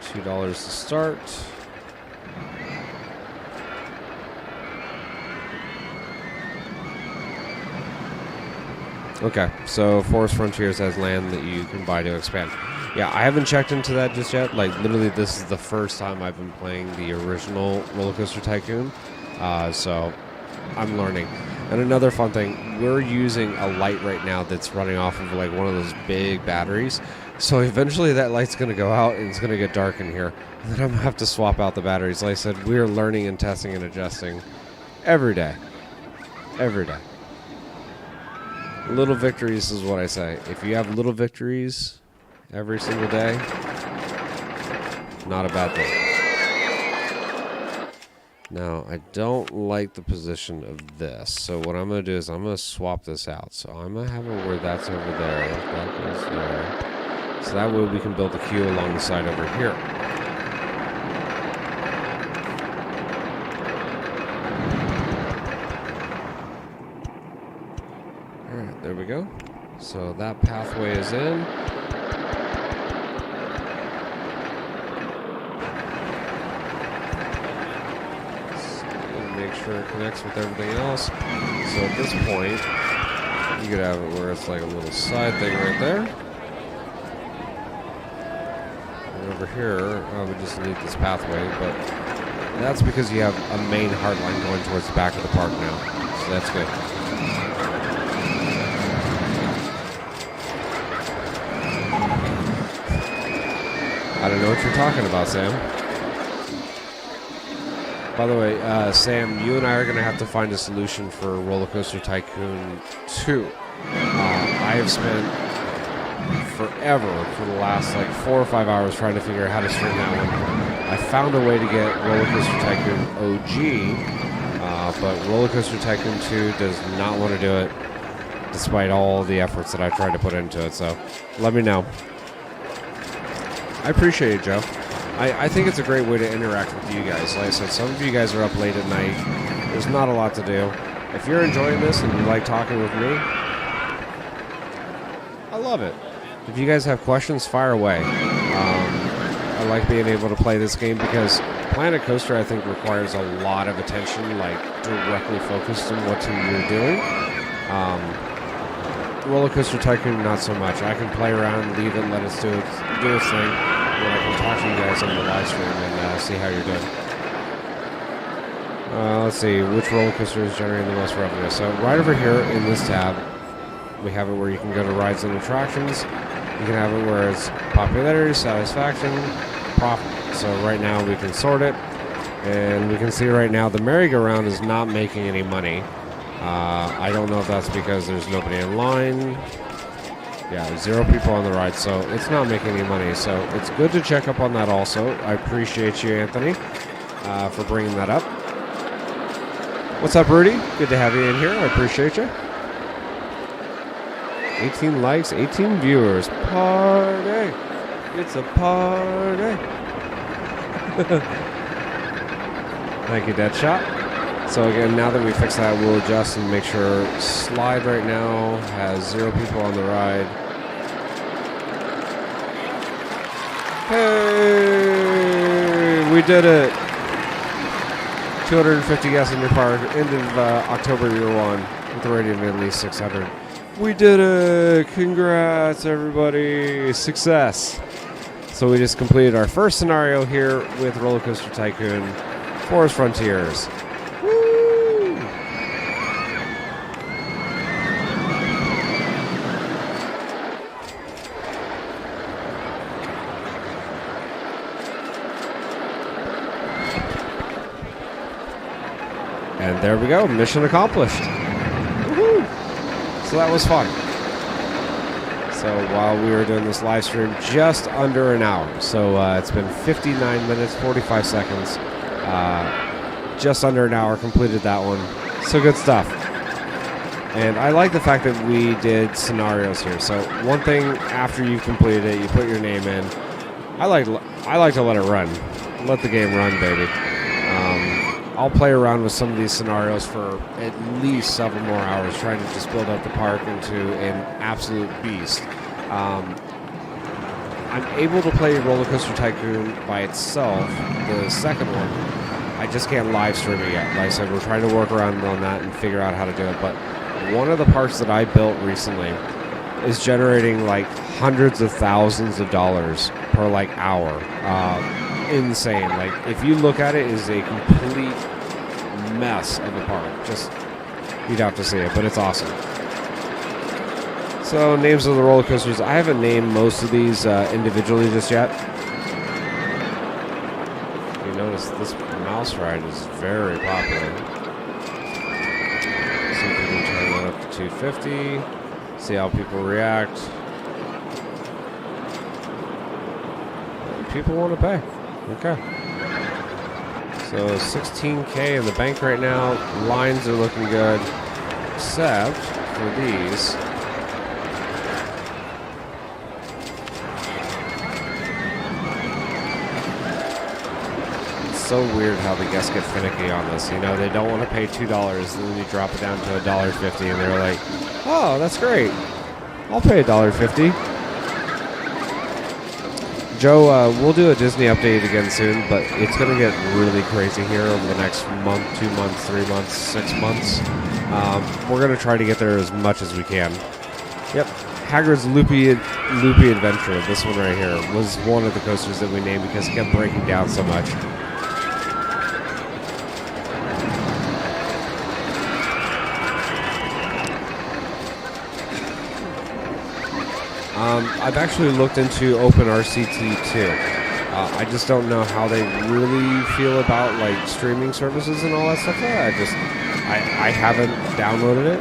$2 to start. Okay, so Forest Frontiers has land that you can buy to expand. Yeah, I haven't checked into that just yet. Like, literally, this is the first time I've been playing the original RollerCoaster Tycoon. So I'm learning. And another fun thing, we're using a light right now that's running off of like one of those big batteries. So eventually that light's going to go out and it's going to get dark in here. And then I'm going to have to swap out the batteries. Like I said, we're learning and testing and adjusting every day. Every day. Little victories is what I say. If you have little victories every single day, not a bad thing. Now, I don't like the position of this. So what I'm going to do is I'm going to swap this out. So I'm going to have it where that's over there. That goes there. So that way we can build a queue along the side over here. Alright, there we go. So that pathway is in. So make sure it connects with everything else. So at this point, you could have it where it's like a little side thing right there. And over here, we just need this pathway, but that's because you have a main hard line going towards the back of the park now. So that's good. I don't know what you're talking about, Sam. By the way, Sam, you and I are going to have to find a solution for RollerCoaster Tycoon 2. I have spent forever for the last like 4 or 5 hours trying to figure out how to stream that one. I found a way to get RollerCoaster Tycoon OG, but RollerCoaster Tycoon 2 does not want to do it, despite all the efforts that I've tried to put into it. So let me know. I appreciate it, Joe. I think it's a great way to interact with you guys. Like I said, some of you guys are up late at night. There's not a lot to do. If you're enjoying this and you like talking with me, I love it. If you guys have questions, fire away. I like being able to play this game because Planet Coaster, I think, requires a lot of attention, like directly focused on what you're doing. RollerCoaster Tycoon, not so much. I can play around, leave it, let it do its thing, and I can talk to you guys on the live stream and see how you're doing. Let's see, which roller coaster is generating the most revenue? So right over here in this tab, we have it where you can go to rides and attractions. You can have it where it's popularity, satisfaction, profit. So right now we can sort it, and we can see right now the merry-go-round is not making any money. I don't know if that's because there's nobody in line. Yeah, 0 people on the ride, so it's not making any money. So it's good to check up on that also. I appreciate you, Anthony, for bringing that up. What's up, Rudy? Good to have you in here. I appreciate you. 18 likes, 18 viewers. Party! It's a party! Thank you, Deadshot. So again, now that we fix that, we'll adjust and make sure slide right now has 0 people on the ride. Hey, we did it. 250 guests in your park. End of October year 1 with a rating of at least 600. We did it. Congrats, everybody. Success. So we just completed our first scenario here with RollerCoaster Tycoon, Forest Frontiers. And there we go, mission accomplished. Woohoo! So that was fun. So while we were doing this live stream, just under an hour. So it's been 59 minutes, 45 seconds. Just under an hour, completed that one. So good stuff. And I like the fact that we did scenarios here. So one thing, after you've completed it, you put your name in. I like to let it run. Let the game run, baby. I'll play around with some of these scenarios for at least several more hours, trying to just build up the park into an absolute beast. I'm able to play RollerCoaster Tycoon by itself, the second one. I just can't live stream it yet. Like I said, we're trying to work around on that and figure out how to do it. But one of the parks that I built recently is generating like hundreds of thousands of dollars per like hour. Insane. Like if you look at it, it is a complete mess of a park. Just, you'd have to see it, but it's awesome. So names of the roller coasters. I haven't named most of these individually just yet. You notice this mouse ride is very popular. See if we can turn that up to 250. See how people react. People want to pay. Okay. So 16K in the bank right now. Lines are looking good, except for these. It's so weird how the guests get finicky on this. You know, they don't want to pay $2, and then you drop it down to $1.50, and they're like, "Oh, that's great. I'll pay $1.50." Joe, we'll do a Disney update again soon, but it's going to get really crazy here over the next month, 2 months, 3 months, 6 months. We're going to try to get there as much as we can. Yep, Hagrid's Loopy Adventure, this one right here, was one of the coasters that we named because it kept breaking down so much. I've actually looked into Open RCT too. I just don't know how they really feel about like streaming services and all that stuff. I haven't downloaded it.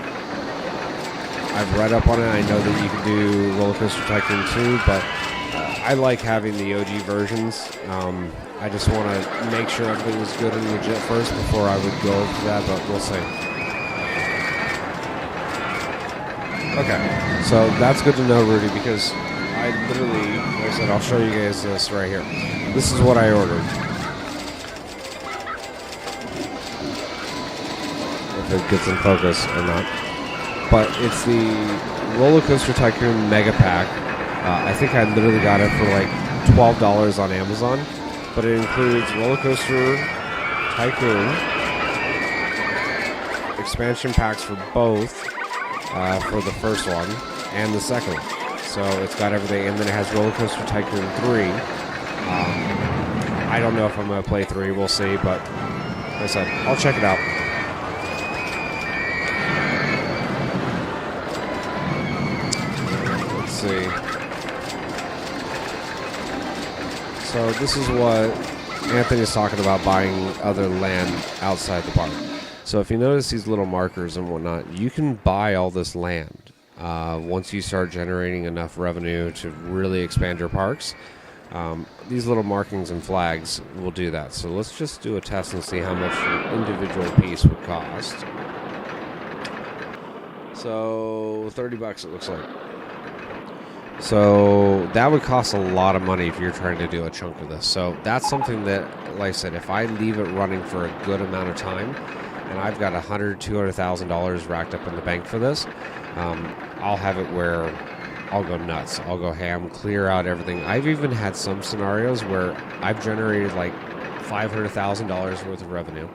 I've read up on it. I know that you can do RollerCoaster Tycoon too, but I like having the OG versions. I just want to make sure everything was good and legit first before I would go to that, but we'll see. Okay, so that's good to know, Rudy, because I literally, like I said, I'll show you guys this right here. This is what I ordered. If it gets in focus or not. But it's the RollerCoaster Tycoon Mega Pack. I think I literally got it for like $12 on Amazon. But it includes RollerCoaster Tycoon, expansion packs for both. For the first one and the second one. So it's got everything, and then it has RollerCoaster Tycoon 3. I don't know if I'm going to play 3, we'll see, but like I said, I'll check it out. Let's see. So this is what Anthony's talking about, buying other land outside the park. So if you notice these little markers and whatnot, you can buy all this land once you start generating enough revenue to really expand your parks. These little markings and flags will do that. So let's just do a test and see how much an individual piece would cost. So $30 it looks like. So that would cost a lot of money if you're trying to do a chunk of this. So that's something that, like I said, if I leave it running for a good amount of time, and I've got $100,000-$200,000 racked up in the bank for this, I'll have it where I'll go nuts. I'll go ham, clear out everything. I've even had some scenarios where I've generated like $500,000 worth of revenue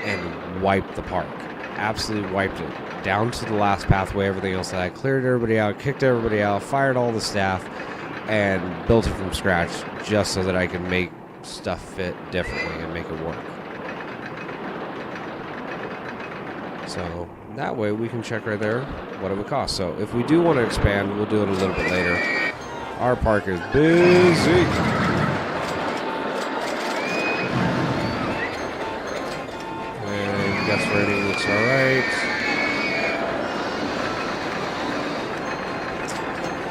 and wiped the park. Absolutely wiped it. Down to the last pathway, everything else that I cleared everybody out, kicked everybody out, fired all the staff, and built it from scratch just so that I can make stuff fit differently and make it work. So that way we can check right there what it would cost. So if we do want to expand, we'll do it a little bit later. Our park is busy. And guest rating looks alright.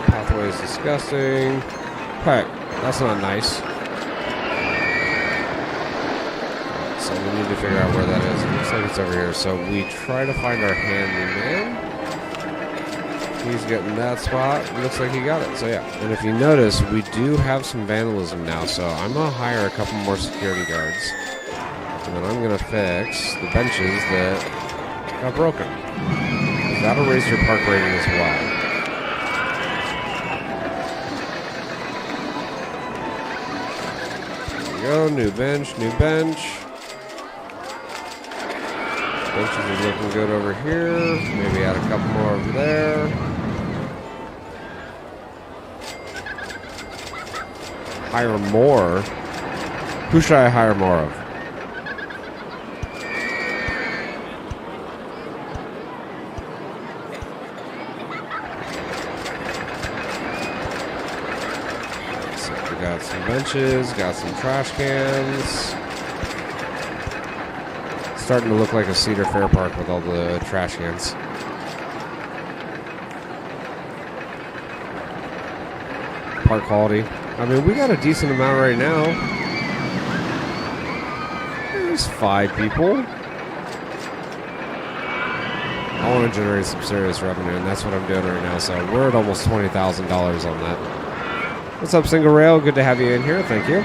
Pathway is disgusting. Heck, that's not nice. So we need to figure out where that is. It looks like it's over here. So we try to find our handyman. He's getting that spot. It looks like he got it. So yeah. And if you notice, we do have some vandalism now. So I'm going to hire a couple more security guards. And then I'm going to fix the benches that got broken. That'll raise your park rating as well. There we go. New bench, new bench. Benches are looking good over here. Maybe add a couple more over there. Hire more. Who should I hire more of? So we got some benches, got some trash cans. Starting to look like a Cedar Fair park with all the trash cans. Park quality. I mean, we got a decent amount right now. There's 5 people. I want to generate some serious revenue, and that's what I'm doing right now. So we're at almost $20,000 on that. What's up, Single Rail? Good to have you in here. Thank you.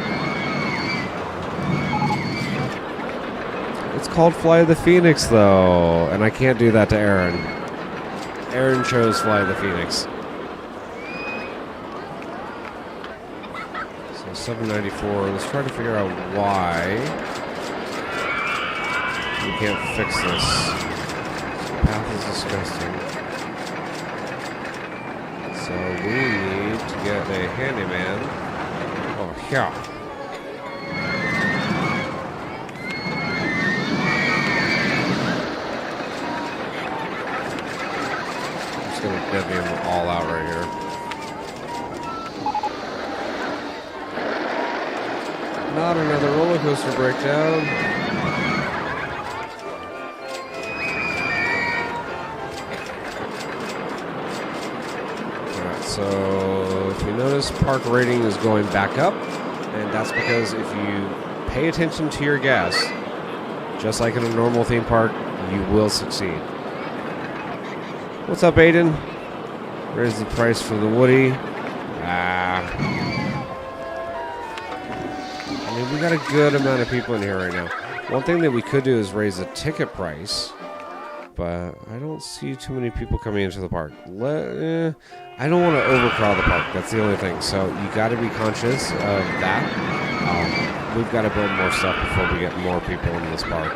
It's called Fly the Phoenix, though, and I can't do that to Aaron. Aaron chose Fly the Phoenix. So 794. Let's try to figure out why we can't fix this. This path is disgusting. So we need to get a handyman. Oh, yeah. Gonna divvy them all out right here. Not another roller coaster breakdown. Alright, so if you notice, park rating is going back up, and that's because if you pay attention to your gas, just like in a normal theme park, you will succeed. What's up, Aiden? Raise the price for the Woody. I mean, we got a good amount of people in here right now. One thing that we could do is raise the ticket price, but I don't see too many people coming into the park. I don't want to overcrowd the park. That's the only thing. So you got to be conscious of that. We've got to build more stuff before we get more people in this park.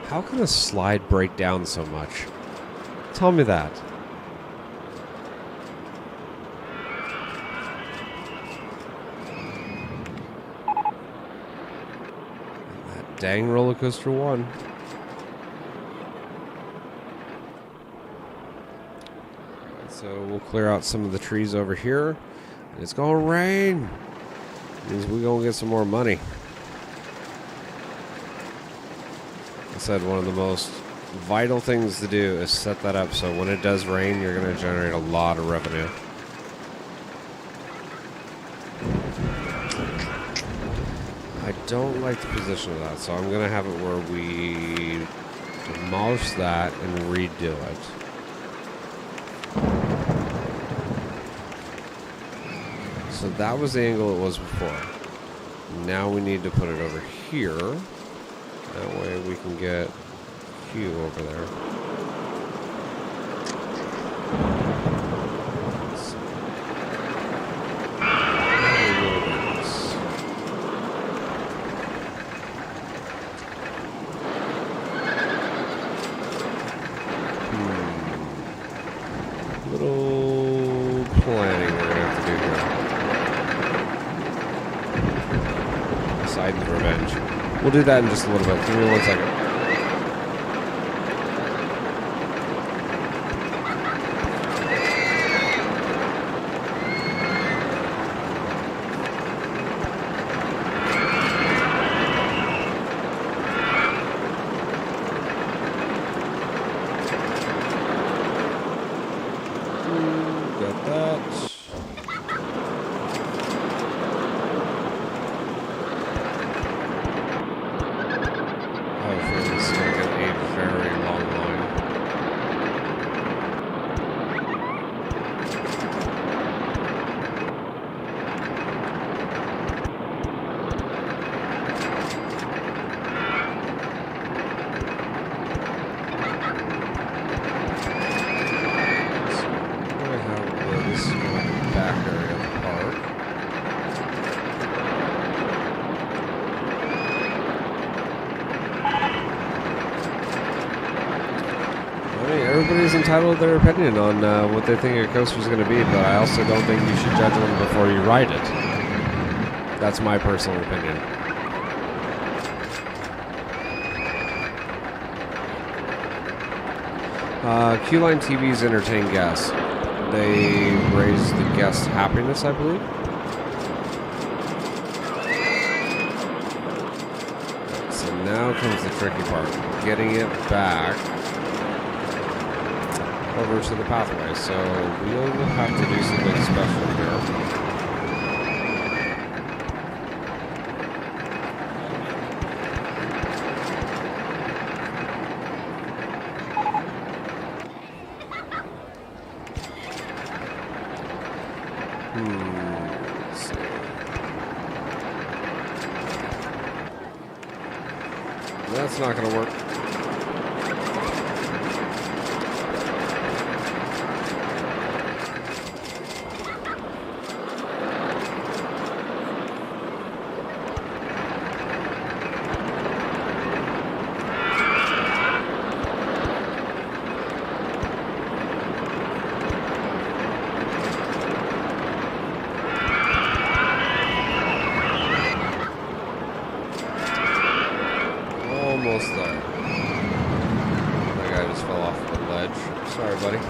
How can a slide break down so much? Tell me that. That dang roller coaster won. So we'll clear out some of the trees over here. It's gonna rain. Means we're gonna get some more money. Said one of the most vital things to do is set that up so when it does rain, you're going to generate a lot of revenue. I don't like the position of that, so I'm going to have it where we demolish that and redo it. So that was the angle it was before. Now we need to put it over here. That way we can get Q over there. Let's see. Little planning we're gonna have to do here. Poseidon's Revenge. We'll do that in just a little bit. Give me 1 second. Got that. everybody's entitled to their opinion on what they think a coaster is going to be, but I also don't think you should judge one before you ride it. That's my personal opinion. Q-Line TVs entertain guests. They raise the guest happiness, I believe. So now comes the tricky part. Getting it back over to the pathway. So we'll have to do something special here. Let's see. That's not going to work. Almost there. That guy just fell off the ledge. Sorry, buddy.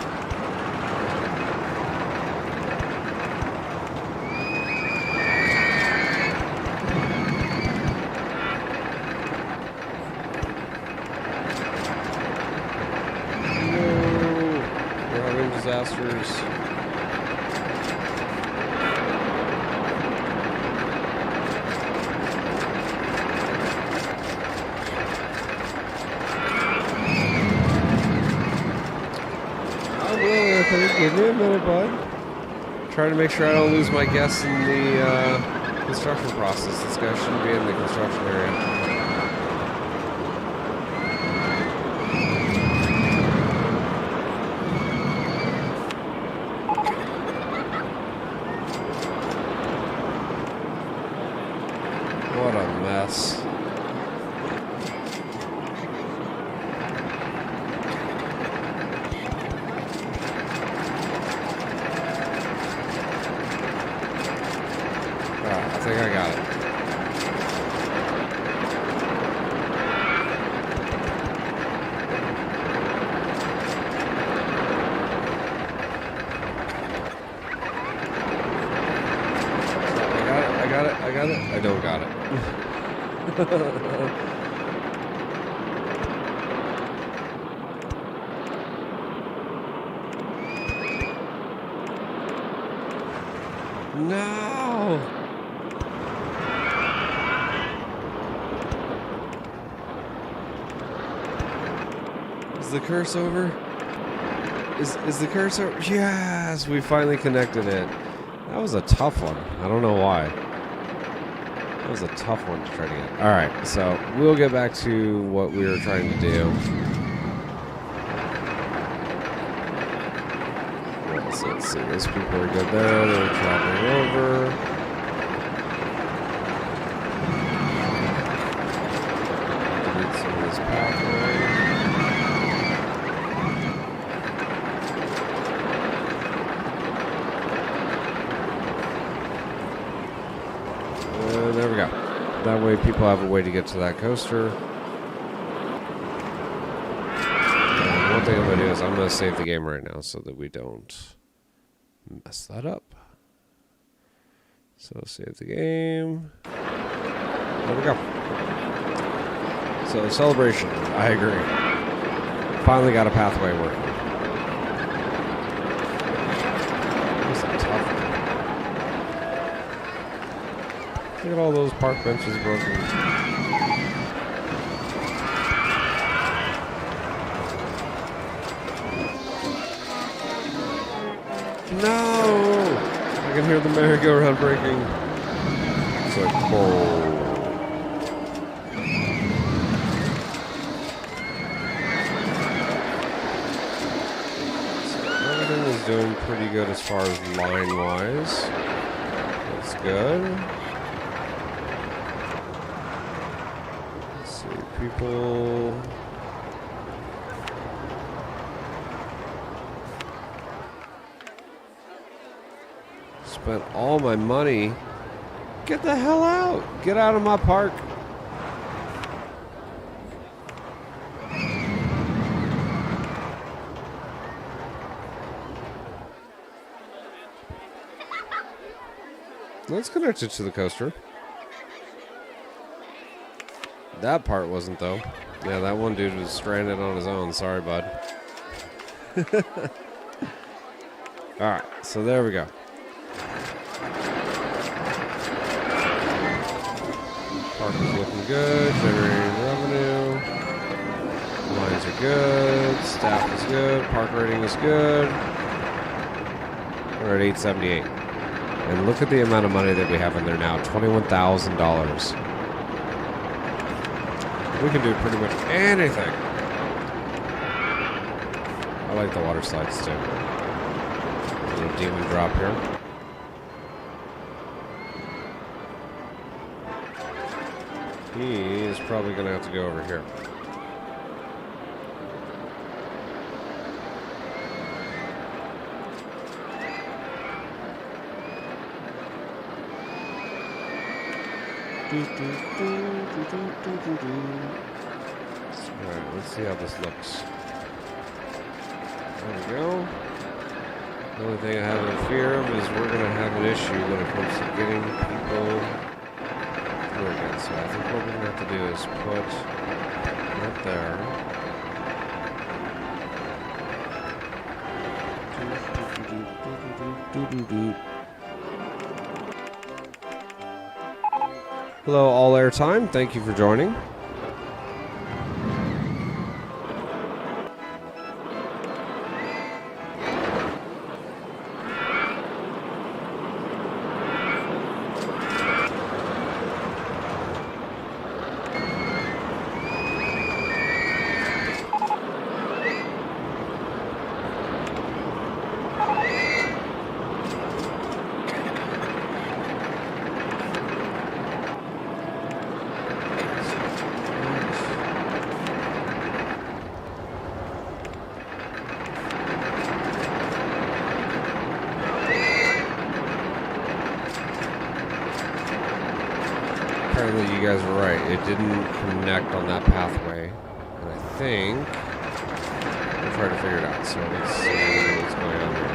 No. We're having disasters. Give me a minute, bud. Trying to make sure I don't lose my guests in the construction process. This guy shouldn't be in the construction area. What a mess. I think I got it. I got it. I don't got it. No! Is the curse over? Is the curse over? Yes! We finally connected it. That was a tough one. I don't know why. That was a tough one to try to get. Alright, so we'll get back to what we were trying to do. Let's see, those people are good there. They're traveling over. Delete some of this pathway. And there we go. That way people have a way to get to that coaster. And one thing I'm going to do is I'm going to save the game right now so that we don't mess that up. So save the game. There we go. So celebration. I agree. Finally got a pathway working. That was a tough one. Look at all those park benches broken. No! I can hear the merry-go-round breaking. It's like, oh. So everything is doing pretty good as far as line-wise. That's good. Let's see, people... spent all my money. Get the hell out. Get out of my park. Let's connect it to the coaster. That part wasn't, though. Yeah, that one dude was stranded on his own. Sorry, bud. Alright, so there we go. Park is looking good. Generating revenue. Lines are good. Staff is good. Park rating is good. We're at 878. And look at the amount of money that we have in there now. $21,000. We can do pretty much anything. I like the water slides too. A little demon drop here. He is probably going to have to go over here. Alright, let's see how this looks. There we go. The only thing I have in fear of is we're going to have an issue when it comes to getting people through again. So I think what we're going to have to do is put that there. Hello, all airtime. Thank you for joining. Apparently you guys were right. It didn't connect on that pathway. And I think we'll try to figure it out. So let's see what's going on here.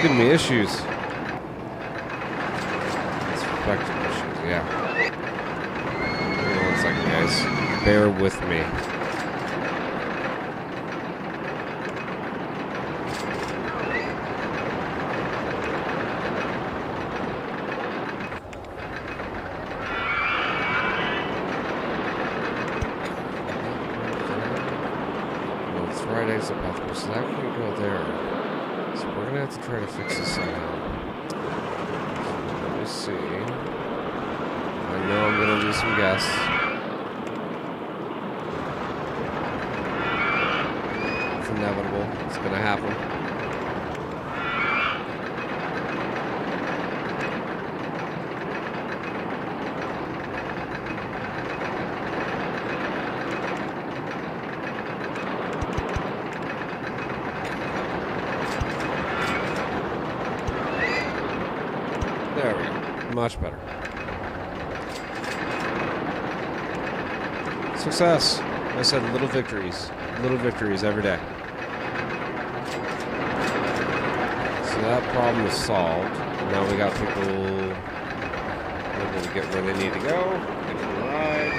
Giving me issues. It's vector issues, yeah. Give me 1 second, guys. Bear with me. Well, it's right exit pathway, so that can go there. So we're going to have to try to fix this somehow. Let me see. I know I'm going to lose some guests. It's inevitable. It's going to happen. There we go. Much better. Success. I said little victories. Little victories every day. So that problem is solved. Now we got people able to get where they need to go. Get to the ride.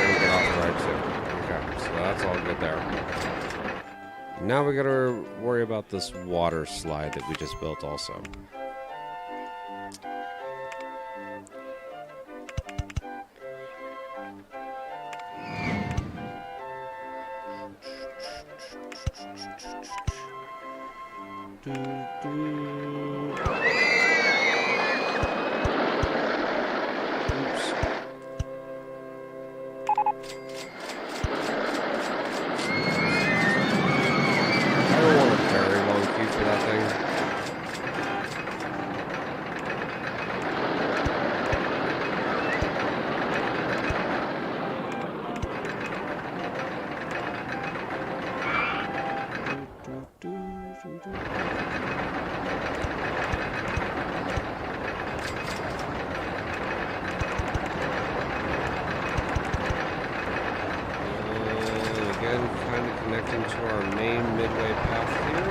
And get off the ride too. Okay, so that's all good there. Now we gotta worry about this water slide that we just built also. I don't want a very long queue for that thing. Again, kind of connecting to our main midway path here.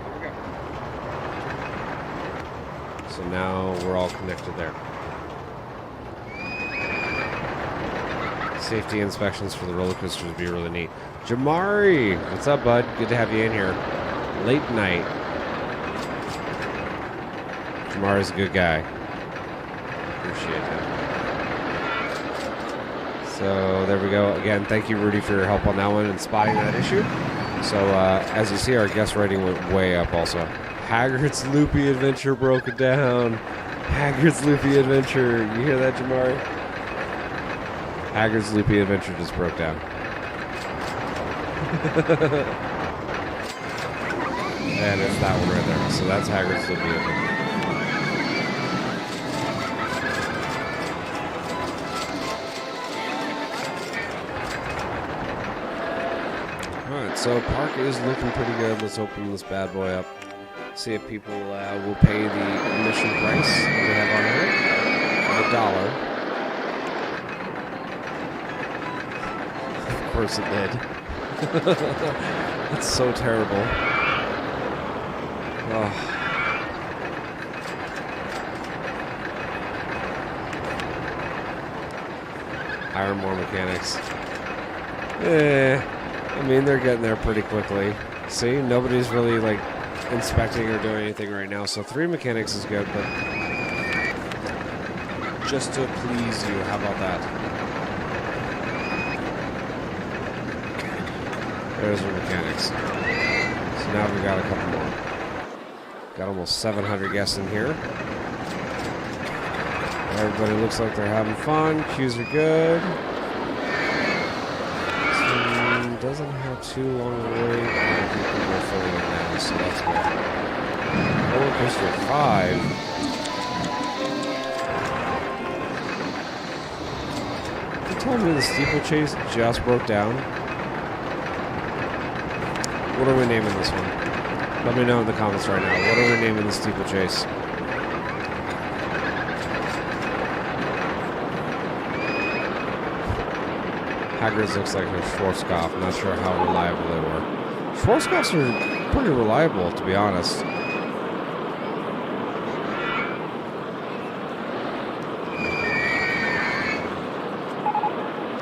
There we go. So now we're all connected there. Safety inspections for the roller coasters would be really neat. Jamari, what's up, bud? Good to have you in here. Late night. Jamari's a good guy. Appreciate him. So there we go. Again, thank you, Rudy, for your help on that one and spotting that issue. So as you see, our guest rating went way up also. Haggard's Loopy Adventure broke it down. Haggard's Loopy Adventure. You hear that, Jamari? Haggard's Loopy Adventure just broke down. And it's that one right there. So that's Haggard's Loopy Adventure. Alright, so park is looking pretty good. Let's open this bad boy up. See if people will pay the admission price we have on here. $1. Of course it did. That's so terrible. Oh. Hire more mechanics. I mean, they're getting there pretty quickly. See, nobody's really like inspecting or doing anything right now, so 3 mechanics is good, but just to please you, how about that? There's our mechanics. So now we got a couple more. Got almost 700 guests in here. Everybody looks like they're having fun. Queues are good. Doesn't have too long a wait. I think people are filling in now, so that's good. RollerCoaster 5. You told me the steeplechase just broke down. What are we naming this one? Let me know in the comments right now. What are we naming the steeplechase? Haggard's looks like a Schwarzkopf. I'm not sure how reliable they were. Schwarzkopfs are pretty reliable, to be honest.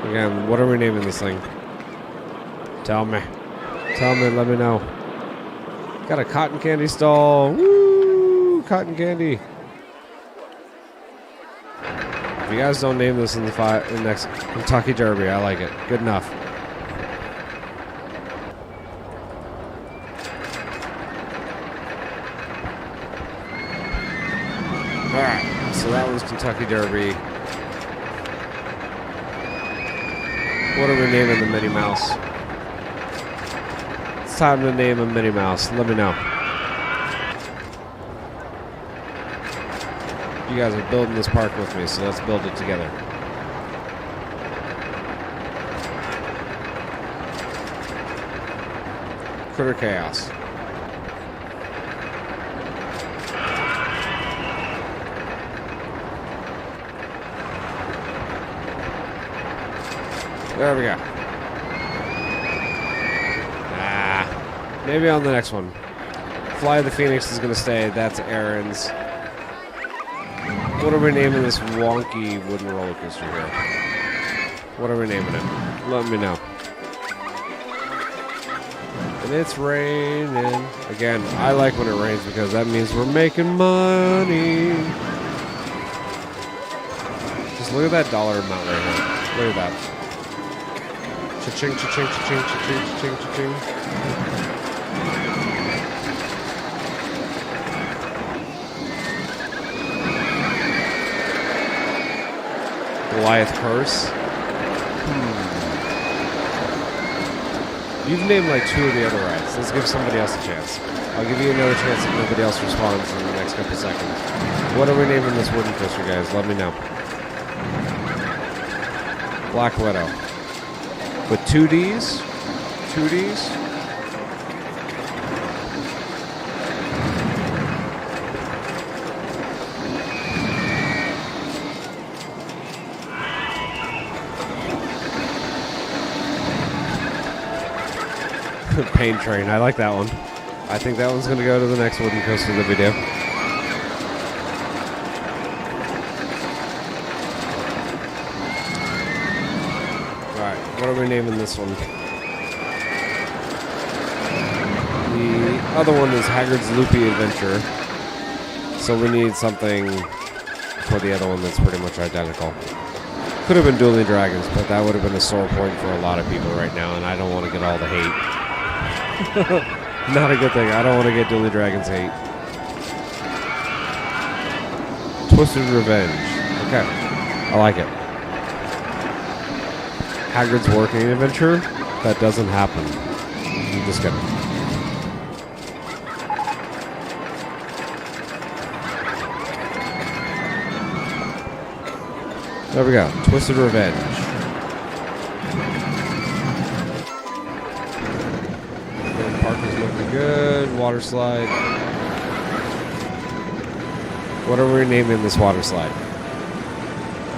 Again, what are we naming this thing? Tell me. Tell me, let me know. Got a cotton candy stall. Woo! Cotton candy. If you guys don't name this in the next Kentucky Derby, I like it. Good enough. Alright, so that was Kentucky Derby. What are we naming the Minnie Mouse? It's time to name a Minnie Mouse. Let me know. You guys are building this park with me, so let's build it together. Critter Chaos. There we go. Maybe on the next one. Fly the Phoenix is going to stay. That's Aaron's. What are we naming this wonky wooden roller coaster here? What are we naming it? Let me know. And it's raining. Again, I like when it rains because that means we're making money. Just look at that dollar amount right here. Look at that. Cha-ching, cha-ching, cha-ching, cha-ching, cha-ching, cha-ching. Goliath Curse. You've named like 2 of the other rides. Let's give somebody else a chance. I'll give you another chance if nobody else responds in the next couple seconds. What are we naming this wooden coaster, guys? Let me know. Black Widow. With 2 Ds? 2 Ds? Pain Train. I like that one. I think that one's going to go to the next wooden coaster that we do. Alright, what are we naming this one? The other one is Haggard's Loopy Adventure. So we need something for the other one that's pretty much identical. Could have been Dueling Dragons, but that would have been a sore point for a lot of people right now, and I don't want to get all the hate. Not a good thing. I don't want to get Dueling Dragons hate. Twisted Revenge. Okay. I like it. Haggard's Working Adventure. That doesn't happen. I'm just kidding. There we go. Twisted Revenge. Good. Water slide. What are we naming this water slide?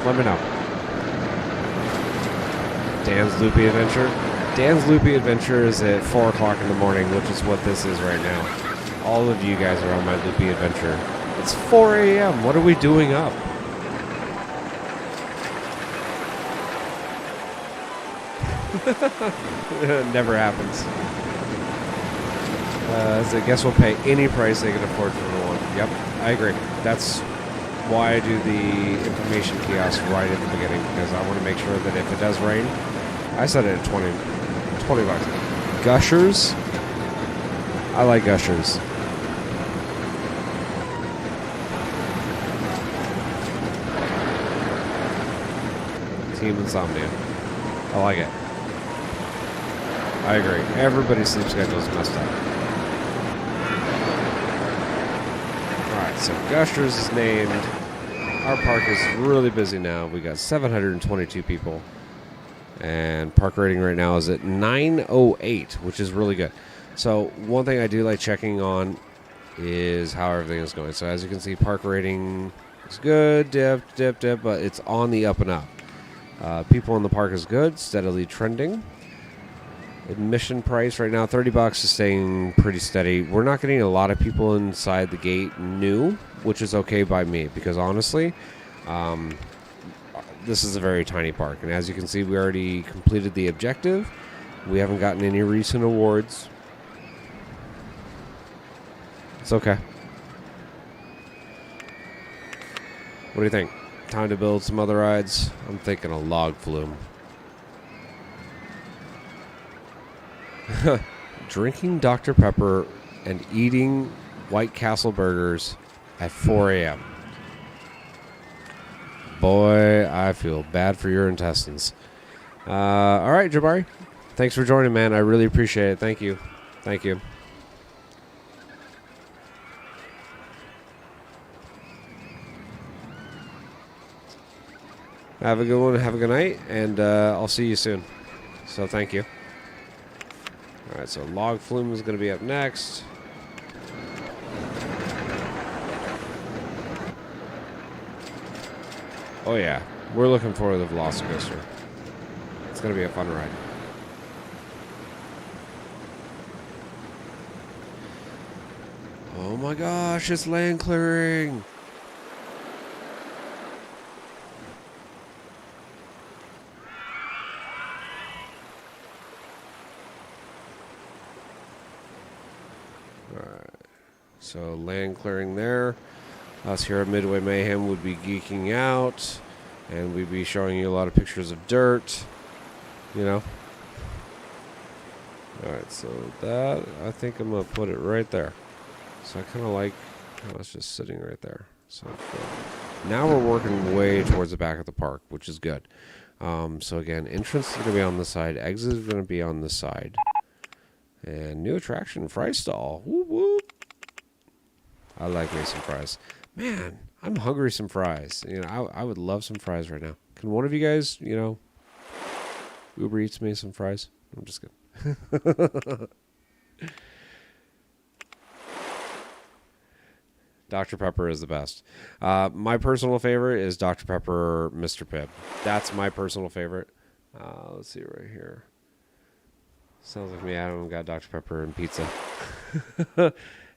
Let me know. Dan's Loopy Adventure. Dan's Loopy Adventure is at 4 o'clock in the morning, which is what this is right now. All of you guys are on my Loopy Adventure. It's 4 a.m. What are we doing up? It never happens. So I guess we'll pay any price they can afford for the one. Yep, I agree. That's why I do the information kiosk right at the beginning, because I want to make sure that if it does rain, I set it at 20 bucks. Gushers? I like Gushers. Team Insomnia. I like it. I agree. Everybody's sleep schedule is messed up. Alright, so Gushers is named. Our park is really busy now. We got 722 people. And park rating right now is at 908, which is really good. So one thing I do like checking on is how everything is going. So as you can see, park rating is good, dip, but it's on the up and up. People in the park is good, steadily trending. Admission price right now, 30 bucks, is staying pretty steady. We're not getting a lot of people inside the gate new, which is okay by me, because honestly, this is a very tiny park. And as you can see, we already completed the objective. We haven't gotten any recent awards. It's okay. What do you think? Time to build some other rides? I'm thinking a log flume. Drinking Dr. Pepper and eating White Castle burgers at 4 a.m. Boy, I feel bad for your intestines. All right, Jabari. Thanks for joining, man. I really appreciate it. Thank you. Thank you. Have a good one. Have a good night. And I'll see you soon. So thank you. All right, so Log Flume is going to be up next. Oh, yeah. We're looking forward to the RollerCoaster. It's going to be a fun ride. Oh, my gosh. It's land clearing. So land clearing there. Us here at Midway Mayhem would be geeking out, and we'd be showing you a lot of pictures of dirt, you know. Alright, so that, I think I'm going to put it right there. So I kind of like how it's just sitting right there. So now we're working way towards the back of the park, which is good. So again, entrance is going to be on this side. Exit is going to be on this side. And new attraction, fry stall. Whoop, whoop. I like me some fries. Man, I'm hungry some fries. You know, I would love some fries right now. Can one of you guys, you know, Uber Eats me some fries? I'm just kidding. Dr. Pepper is the best. My personal favorite is Dr. Pepper Mr. Pibb. That's my personal favorite. Let's see right here. Sounds like me. I haven't got Dr. Pepper and pizza.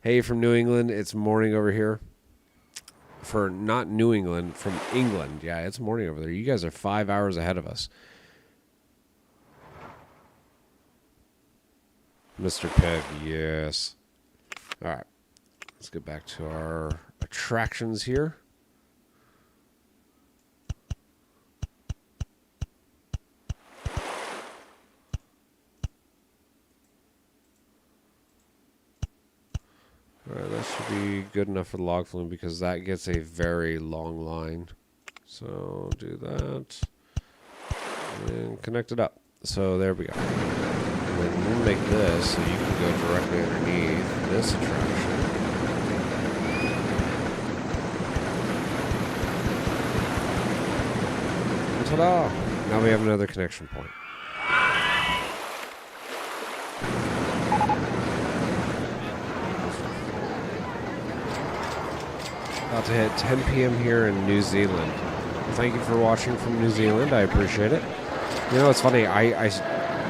Hey, from New England. It's morning over here. For not New England, from England. Yeah, it's morning over there. You guys are 5 hours ahead of us. Mr. Pibb, yes. All right. Let's get back to our attractions here. Alright, that should be good enough for the log flume because that gets a very long line. So do that. And connect it up. So there we go. And then we'll make this so you can go directly underneath this attraction. And ta-da! Now we have another connection point. About to hit 10 p.m. here in New Zealand. Thank you for watching from New Zealand. I appreciate it. You know, it's funny. I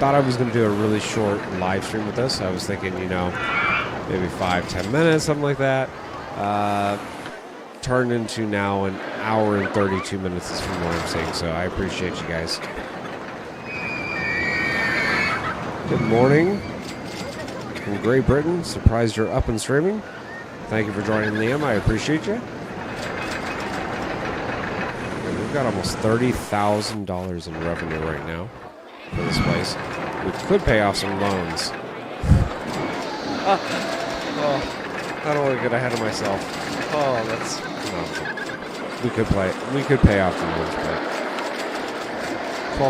thought I was going to do a really short live stream with this. I was thinking, you know, maybe 5-10 minutes, something like that. Turned into now an hour and 32 minutes is from what I'm seeing. So I appreciate you guys. Good morning from Great Britain. Surprised you're up and streaming. Thank you for joining, Liam. I appreciate you. And we've got almost $30,000 in revenue right now for this place. We could pay off some loans. I don't want to get ahead of myself. Oh, that's no. We could pay off the loans, but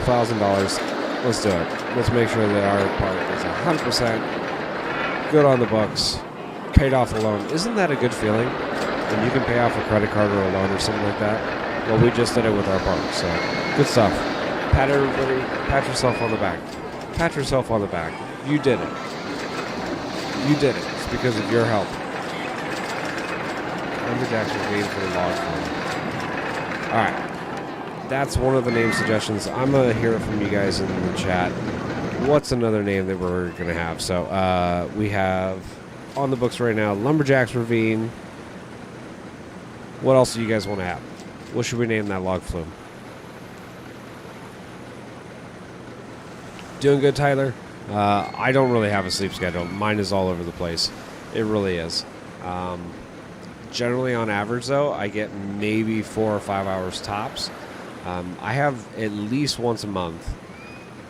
$12,000. Let's do it. Let's make sure that our park is 100% good on the books. Paid off a loan. Isn't that a good feeling? When you can pay off a credit card or a loan or something like that? Well, we just did it with our park, so good stuff. Pat everybody, pat yourself on the back. Pat yourself on the back. You did it. You did it. It's because of your help. Lumberjacks are waiting for the log flume. Alright. That's one of the name suggestions. I'm going to hear it from you guys in the chat. What's another name that we're going to have? So, we have on the books right now, Lumberjacks Ravine. What else do you guys want to have? What should we name that log flume? Doing good, Tyler? I don't really have a sleep schedule. Mine is all over the place. It really is. Generally, on average, though, I get maybe 4 or 5 hours tops. I have at least once a month,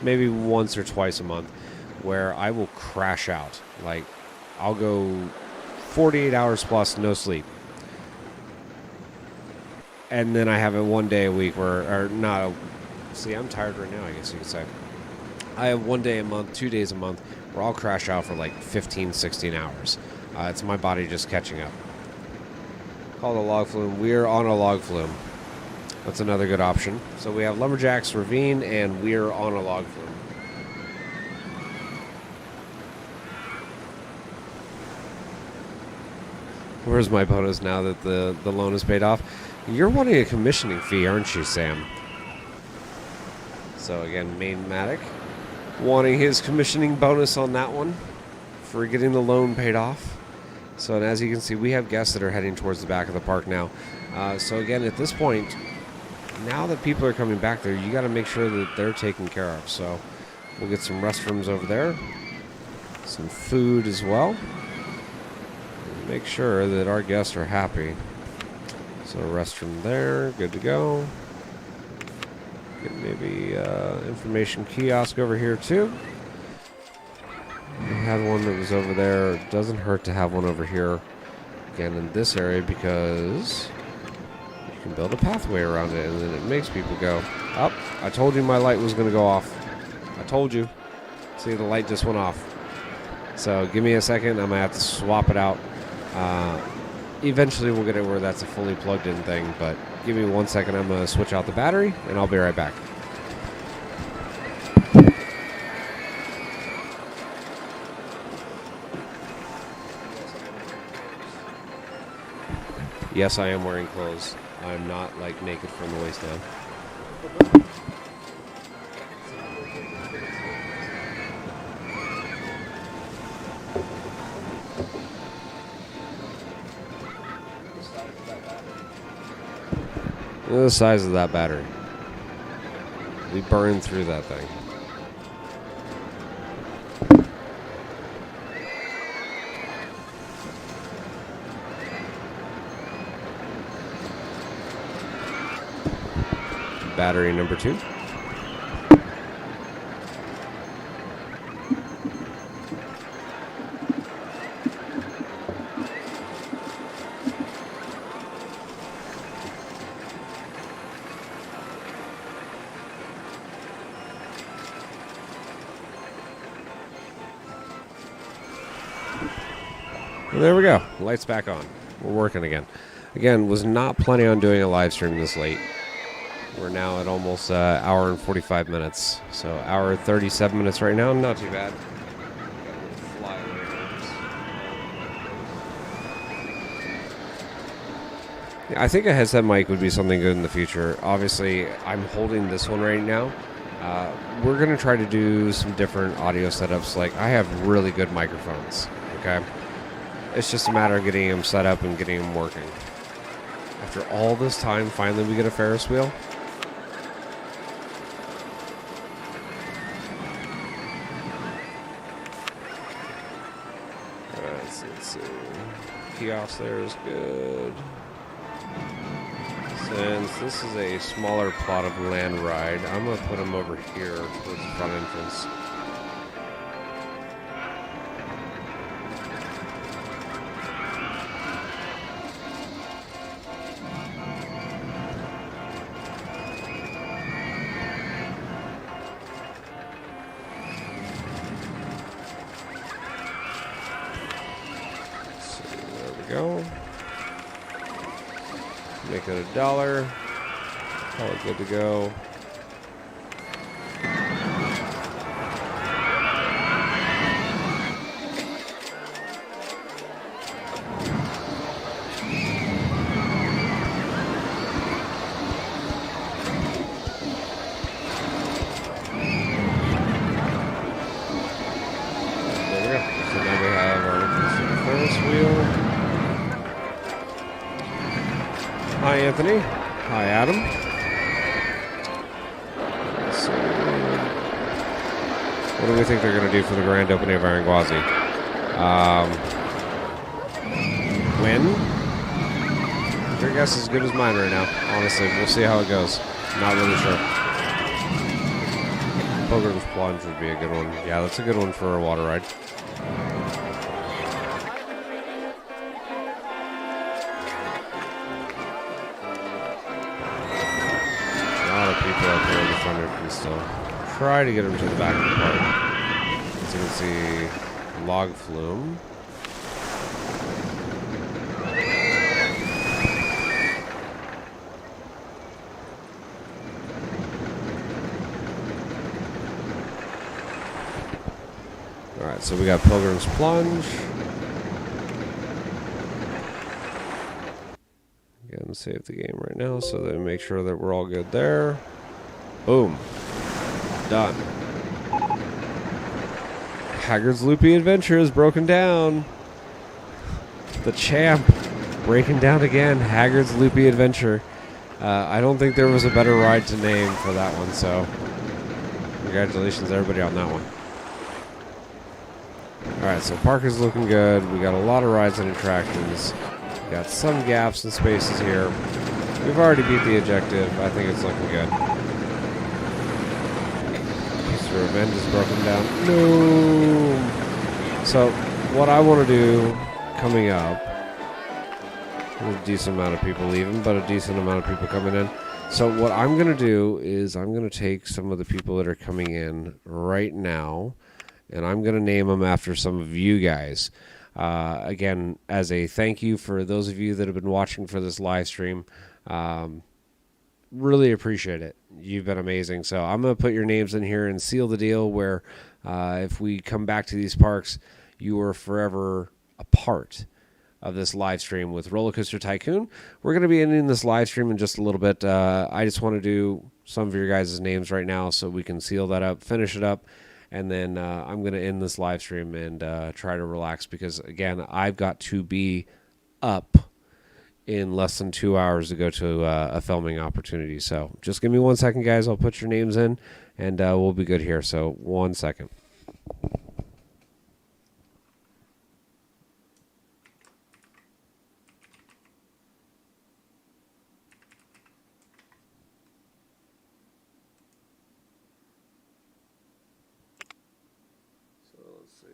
maybe once or twice a month, where I will crash out. Like, I'll go 48 hours plus no sleep. And then I have it one day a week see, I'm tired right now, I guess you could say. I have 1 day a month, 2 days a month, where I'll crash out for like 15, 16 hours. It's my body just catching up. Called a log flume. We're on a log flume. That's another good option. So we have Lumberjacks Ravine, and we're on a log flume. Where's my bonus now that the loan is paid off? You're wanting a commissioning fee, aren't you, Sam? So again, Mainmatic wanting his commissioning bonus on that one for getting the loan paid off. So and as you can see, we have guests that are heading towards the back of the park now. So again, at this point, now that people are coming back there, you got to make sure that they're taken care of. So we'll get some restrooms over there, some food as well. Make sure that our guests are happy. So restroom there, good to go. Get maybe information kiosk over here too. I had one that was over there. It doesn't hurt to have one over here. Again, in this area, because you can build a pathway around it, and then it makes people go, oh, I told you my light was going to go off. I told you. See, the light just went off. So give me a second. I'm going to have to swap it out. Eventually, we'll get it where that's a fully plugged in thing, but give me 1 second. I'm going to switch out the battery, and I'll be right back. Yes, I am wearing clothes. I'm not, like, naked from the waist down. Look at the size of that battery. We burned through that thing. Battery number 2. And there we go. Lights back on. We're working again. Again, was not planning on doing a live stream this late. We're now at almost an hour and 45 minutes. So hour 37 minutes right now. Not too bad. Yeah, I think a headset mic would be something good in the future. Obviously, I'm holding this one right now. We're going to try to do some different audio setups. Like, I have really good microphones. Okay? It's just a matter of getting them set up and getting them working. After all this time, finally we get a Ferris wheel. Let's see. Kiosk there is good. Since this is a smaller plot of land ride, I'm going to put them over here towards the front entrance. Go. Make it $1. Call it good to go. There we go. So now we have our Ferris wheel. Hi, Anthony. Hi, Adam. So, what do we think they're going to do for the grand opening of Iron Gwazi? Win? Your guess is as good as mine right now. Honestly, we'll see how it goes. Not really sure. Pilgrim's Plunge would be a good one. Yeah, that's a good one for a water ride. People up here in the front entrance still. Try to get them to the back of the park. As you can see, log flume. Alright, so we got Pilgrim's Plunge. Again, save the game right now so that we make sure that we're all good there. Boom. Done. Haggard's Loopy Adventure is broken down. The champ breaking down again. Haggard's Loopy Adventure. I don't think there was a better ride to name for that one, so congratulations everybody on that one. Alright, so park is looking good. We got a lot of rides and attractions. We got some gaps and spaces here. We've already beat the objective. I think it's looking good. Mr. Revenge is broken down. No! So what I want to do coming up, a decent amount of people leaving, but a decent amount of people coming in. So what I'm going to do is I'm going to take some of the people that are coming in right now, and I'm going to name them after some of you guys. Again, as a thank you for those of you that have been watching for this live stream. Really appreciate it. You've been amazing. So I'm going to put your names in here and seal the deal where if we come back to these parks, you are forever a part of this live stream with RollerCoaster Tycoon. We're going to be ending this live stream in just a little bit. I just want to do some of your guys' names right now so we can seal that up, finish it up, and then I'm going to end this live stream and try to relax because, again, I've got to be up in less than 2 hours to go to a filming opportunity. So just give me 1 second, guys. I'll put your names in, and we'll be good here. So 1 second. So let's see.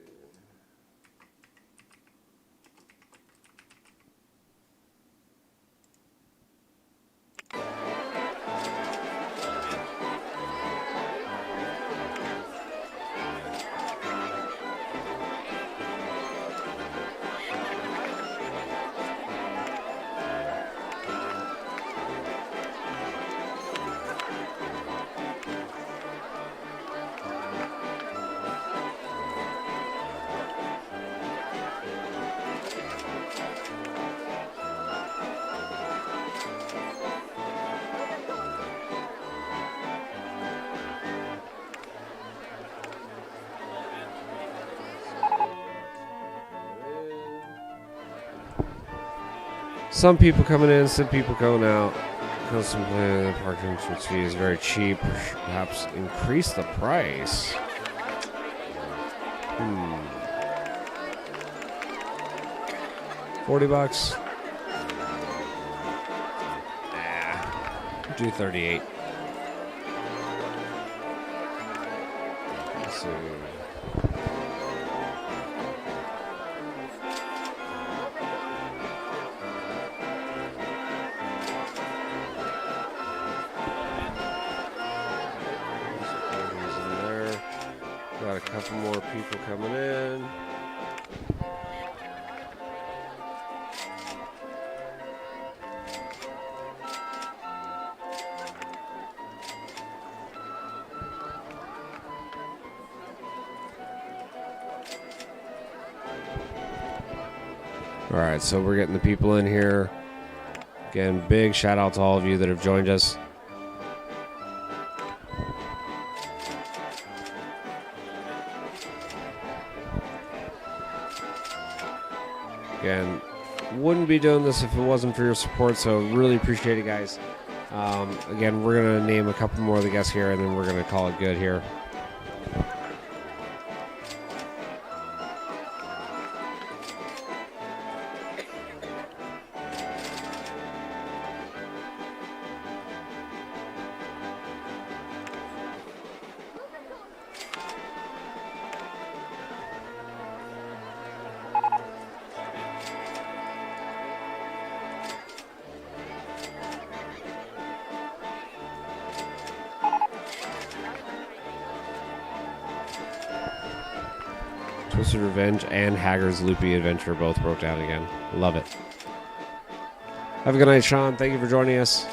Some people coming in, some people going out. Constantly, the parking entrance fee is very cheap. Perhaps increase the price. 40 bucks. Do 38. Let's see. Got a couple more people coming in. All right, so we're getting the people in here. Again, big shout out to all of you that have joined us. Again, wouldn't be doing this if it wasn't for your support, so really appreciate it, guys. Again, we're going to name a couple more of the guests here, and then we're going to call it good here. Twisted Revenge and Haggar's Loopy Adventure both broke down again. Love it. Have a good night, Sean. Thank you for joining us.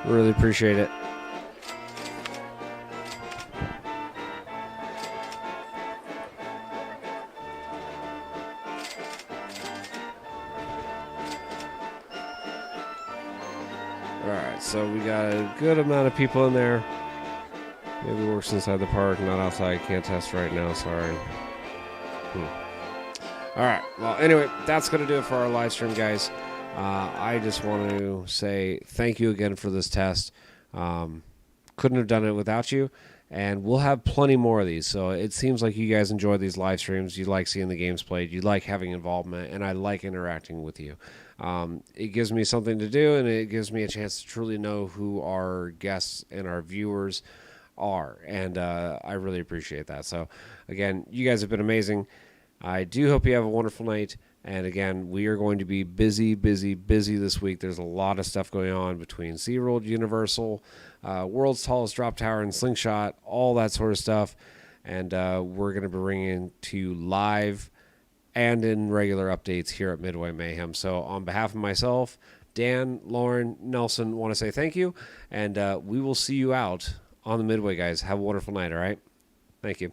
Really appreciate it. Alright, so we got a good amount of people in there. Maybe works inside the park, not outside. Can't test right now, sorry. Alright, well, anyway, that's going to do it for our live stream, guys. I just want to say thank you again for this test. Couldn't have done it without you, and we'll have plenty more of these. So it seems like you guys enjoy these live streams. You like seeing the games played. You like having involvement, and I like interacting with you. It gives me something to do, and it gives me a chance to truly know who our guests and our viewers are. And I really appreciate that. So, again, you guys have been amazing. I do hope you have a wonderful night. And again, we are going to be busy this week. There's a lot of stuff going on between SeaWorld, Universal, World's Tallest Drop Tower and Slingshot, all that sort of stuff. And we're going to be bringing to you live and in regular updates here at Midway Mayhem. So on behalf of myself, Dan, Lauren, Nelson, want to say thank you. And we will see you out on the Midway, guys. Have a wonderful night, all right? Thank you.